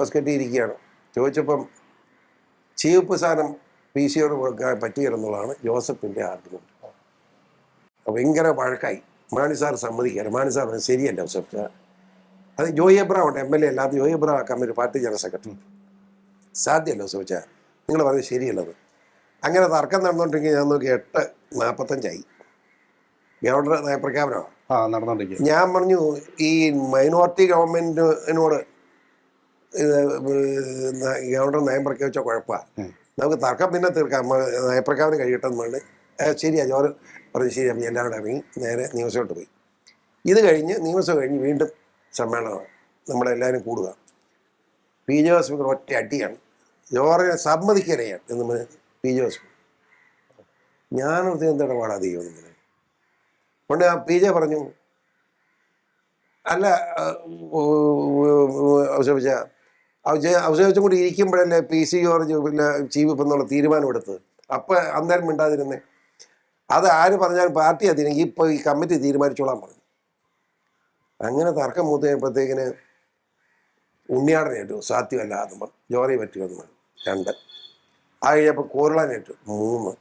മസ്കറ്റിൽ ഇരിക്കുകയാണ്. ചോദിച്ചപ്പം ചീഫ് സ്ഥാനം PC-യോട് കൊടുക്കാൻ പറ്റുകയെന്നുള്ളതാണ് ജോസഫിൻ്റെ ആർഗ്യുമെന്റ്. ഭയങ്കര വഴക്കായി. മാണി സാർ സമ്മതിക്കാറ്. മാണി സാർ ശരിയല്ല ജോസഫ്, അത് ജോയി എബ്രഹാം ഉണ്ട് MLA അല്ലാതെ ജോയി എബ്രഹാം ആക്കാൻ പാർട്ടി ജനറൽ സെക്രട്ടറി. സാധ്യമല്ലോ ചോദിച്ചാൽ, നിങ്ങൾ പറഞ്ഞത് ശരിയല്ലത്. അങ്ങനെ തർക്കം നടന്നുകൊണ്ടിരിക്കുക. ഞാൻ നോക്കി 8:45 ഗവർണർ നയപ്രഖ്യാപനമാണ്. ഞാൻ പറഞ്ഞു ഈ മൈനോറിറ്റി ഗവൺമെന്റിനോട് ഗവർണർ നയം പ്രഖ്യാപിച്ച കുഴപ്പമാണ്, നമുക്ക് തർക്കം പിന്നെ തീർക്കാം, നയപ്രഖ്യാപനം കഴിയട്ടെന്ന് പറഞ്ഞ് ശരിയാ ജോർജ് പറഞ്ഞു. ശരി, അപ്പം എല്ലാവരും ഇറങ്ങി നേരെ നിയമസഭയോട്ട് പോയി. ഇത് കഴിഞ്ഞ് നിയമസഭ കഴിഞ്ഞ് വീണ്ടും സമ്മേളനമാണ്, നമ്മളെല്ലാവരും കൂടുക. PJ ജോസഫ് ഒറ്റ അടിയാണ്, ജോർജിനെ സമ്മതിക്കാനെയാണ് എന്ന് പറഞ്ഞ് PJ ജോസഫ്. ഞാനോർത്ത് എന്താണ് പാടാതെ ചെയ്യുമെന്നിങ്ങനെ കൊണ്ട് PJ പറഞ്ഞു, അല്ല അവസരിച്ചും കൂടി ഇരിക്കുമ്പോഴല്ലേ PC ജോർജ് പിന്നെ ചീഫ് വിപ്പ് എന്നുള്ള തീരുമാനം എടുത്തത്. അപ്പം അന്നേരം മിണ്ടാതിരുന്നേ. അത് ആര് പറഞ്ഞാലും പാർട്ടി അതിനെങ്കിൽ ഇപ്പോൾ ഈ കമ്മിറ്റി തീരുമാനിച്ചോളാൻ പറഞ്ഞു. അങ്ങനെ തർക്കം മൂത്ത് കഴിയുമ്പോഴത്തേക്കിന് ഉണ്ണിയാടനേറ്റു, സാധ്യമല്ല എന്ന് പറഞ്ഞു. ജോറി പറ്റുമെന്ന് പറഞ്ഞു 2. അത് കഴിഞ്ഞപ്പോൾ കോരുളാനേറ്റു 3.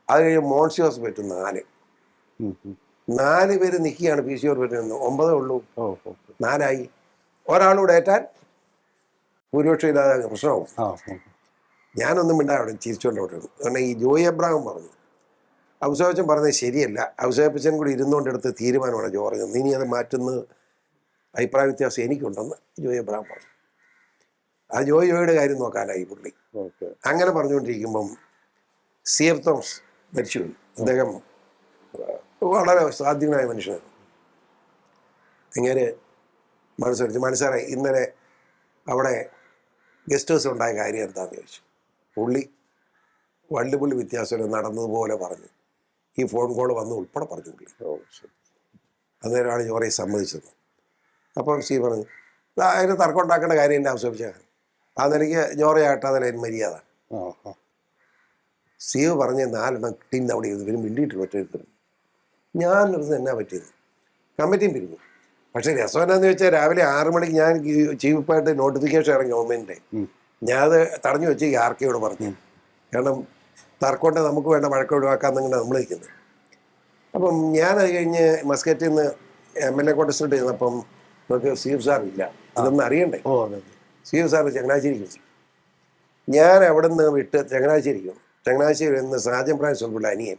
അത് കഴിഞ്ഞ് മോൺസിയോസ് പറ്റും 4. 4 പേര് നിൽക്കുകയാണ്. PC ജോർജ് പറ്റുന്നത് 9 ഉള്ളൂ. 4 ഒരാളൂടെ ഏറ്റാൻ ഭൂരിപക്ഷം ഇല്ലാതെ പ്രശ്നമാവും. ഞാനൊന്നും മിണ്ടാതെ അവിടെ ചിരിച്ചുകൊണ്ട് അവിടെ ഇരുന്നു. കാരണം ഈ ജോയി എബ്രഹാം പറഞ്ഞു, ഔസേപ്പച്ചൻ പറഞ്ഞത് ശരിയല്ല, ഔസേപ്പച്ചൻ കൂടി ഇരുന്നുകൊണ്ടെടുത്ത് തീരുമാനമാണ് ജോർജ്, ഇനി അത് മാറ്റുന്നത് അഭിപ്രായ വ്യത്യാസം എനിക്കുണ്ടെന്ന് ജോയി എബ്രഹാം പറഞ്ഞു. ആ ജോയിയുടെ കാര്യം നോക്കാനായി പുള്ളി. അങ്ങനെ പറഞ്ഞുകൊണ്ടിരിക്കുമ്പം CF തോമസ് മരിച്ചുപോയി. അദ്ദേഹം വളരെ സാധ്യമായ മനുഷ്യനാണ്. അങ്ങനെ മനസ്സറിച്ച് ഇന്നലെ അവിടെ ഗസ്റ്റ് ഹൗസ് ഉണ്ടായ കാര്യം എന്താണെന്ന് ചോദിച്ചു. പുള്ളി വള്ളിപുള്ളി വ്യത്യാസം നടന്നതുപോലെ പറഞ്ഞു. ഈ ഫോൺ കോൾ വന്ന് ഉൾപ്പെടെ പറഞ്ഞു പുള്ളി. അന്നേരമാണ് ജോറയെ സമ്മതിച്ചത്. അപ്പം സി പറഞ്ഞു അതിന് തർക്കം ഉണ്ടാക്കേണ്ട കാര്യം എൻ്റെ അവസാനിച്ചാണ്. ആ നിലയ്ക്ക് ജോറയായിട്ട് അതിന് മര്യാദ. സീവ് പറഞ്ഞ് 4 ടീം അവിടെ ഇരുന്നു. പിന്നെ മിണ്ടിയിട്ട് ഒറ്റ ഞാനൊരു എന്നാ പറ്റിയത്. കമ്മിറ്റിയും പിരിഞ്ഞു. പക്ഷേ രസം എന്നാന്ന് വെച്ചാൽ രാവിലെ 6 മണിക്ക് ഞാൻ ചീഫായിട്ട് നോട്ടിഫിക്കേഷൻ ഇറങ്ങി ഗവൺമെൻറ്റിൻ്റെ. ഞാനത് തടഞ്ഞു വെച്ച് ആർക്കയോട് പറഞ്ഞു. കാരണം തർക്കൊണ്ട് നമുക്ക് വേണ്ട വഴക്കം ഒഴിവാക്കാമെന്നിങ്ങനെ നമ്മൾ നിൽക്കുന്നത്. അപ്പം ഞാനത് കഴിഞ്ഞ് മസ്കറ്റിൽ നിന്ന് MLA കോൺടെസ്റ്റിലോട്ട് ചെന്നപ്പം നമുക്ക് സീഫ് സാറില്ല. ഇതൊന്നും അറിയണ്ടേ. സീഫ് സാറ് ചങ്ങനാശ്ശേരിക്ക് വെച്ചു. ഞാൻ അവിടെ നിന്ന് വിട്ട് ചങ്ങനാശ്ശേരിക്കും. ചങ്ങനാശ്ശേരി എന്ന് സാജൻ പ്രായം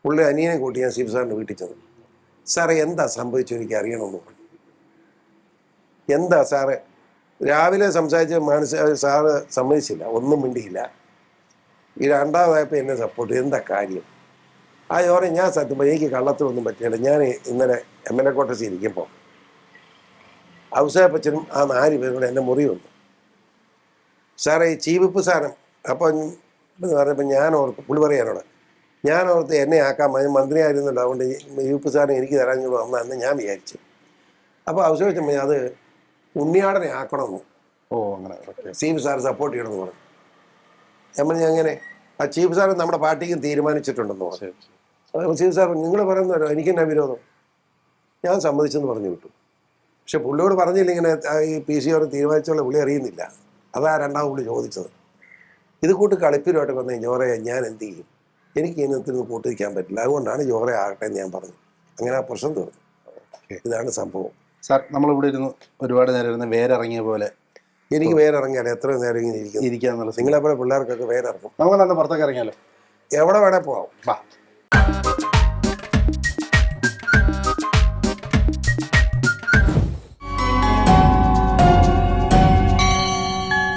പുള്ളി അനിയനെ കൂട്ടി ഞാൻ സീഫ് സാറിൻ്റെ വീട്ടിൽ ചെന്നു. സാറേ എന്താ സംഭവിച്ചു എനിക്ക് അറിയണമെന്ന് പറഞ്ഞു. എന്താ സാറ് രാവിലെ സംസാരിച്ച് സാറ് സമ്മതിച്ചില്ല, ഒന്നും മിണ്ടിയില്ല. ഈ രണ്ടാമതായപ്പോൾ എന്നെ സപ്പോർട്ട് ചെയ്തു. എന്താ കാര്യം? ആ ജോറെ ഞാൻ സത്യം എനിക്ക് കള്ളത്തിലൊന്നും പറ്റിയില്ല. ഞാൻ ഇന്നലെ MLA കോട്ടേഴ്സിൽ ഇരിക്കുമ്പോൾ ഔസേപ്പച്ചനും ആ 4 പേരും കൂടെ എൻ്റെ മുറി വന്നു. സാറേ ഈ ചീവിപ്പ് സാധനം അപ്പം എന്ന് പറഞ്ഞപ്പോൾ ഞാൻ ഓർത്ത് പുള്ളി പറയാനോട് ഞാൻ ഓർത്ത് എന്നെ ആക്കാൻ മന്ത്രിയായിരുന്നല്ലോ, അതുകൊണ്ട് ചീവിപ്പ് സാധനം എനിക്ക് തരാൻ കൂടെ വന്നതെന്ന് ഞാൻ വിചാരിച്ചു. അപ്പോൾ ഔസേപ്പച്ചൻ അത് ഉണ്ണിയാടനെ ആക്കണമെന്ന് അങ്ങനെ ചീഫ് സാർ സപ്പോർട്ട് ചെയ്യണമെന്ന് പറഞ്ഞു. ഞാൻ പറഞ്ഞു അങ്ങനെ ആ ചീഫ് സാർ നമ്മുടെ പാർട്ടിക്കും തീരുമാനിച്ചിട്ടുണ്ടെന്ന് പറഞ്ഞു. ചീഫ് സാർ നിങ്ങൾ പറയുന്നല്ലോ എനിക്കെന്നാ വിരോധം, ഞാൻ സമ്മതിച്ചെന്ന് പറഞ്ഞു വിട്ടു. പക്ഷെ പുള്ളിയോട് പറഞ്ഞില്ല ഇങ്ങനെ ഈ PC തീരുമാനിച്ചുള്ള പുള്ളി അറിയുന്നില്ല. അതാ രണ്ടാമത് പുള്ളി ചോദിച്ചത്. ഇത് കൂട്ട് കളിപ്പിലുമായിട്ട് വന്നേ ജോറെ ഞാൻ എന്ത് ചെയ്യും, എനിക്ക് ഇതിനകത്ത് കൂട്ടിരിക്കാൻ പറ്റില്ല, അതുകൊണ്ടാണ് ജോറെ ആകട്ടെ എന്ന് ഞാൻ പറഞ്ഞു. അങ്ങനെ ആ പ്രശ്നം തീർന്നു. ഇതാണ് സംഭവം. സാർ നമ്മളിവിടെ ഇരുന്ന് ഒരുപാട് നേരം ഇരുന്ന് വേരിറങ്ങിയ പോലെ എനിക്ക് വേരിറങ്ങിയാലോ എത്ര നേരം ഇങ്ങനെ ഇരിക്കാന്നുള്ള നിങ്ങളെപ്പോലെ പിള്ളേർക്കൊക്കെ വേരിറങ്ങും. നമുക്ക് പുറത്തൊക്കെ ഇറങ്ങിയാലോ? എവിടെ വേണേൽ പോവാം.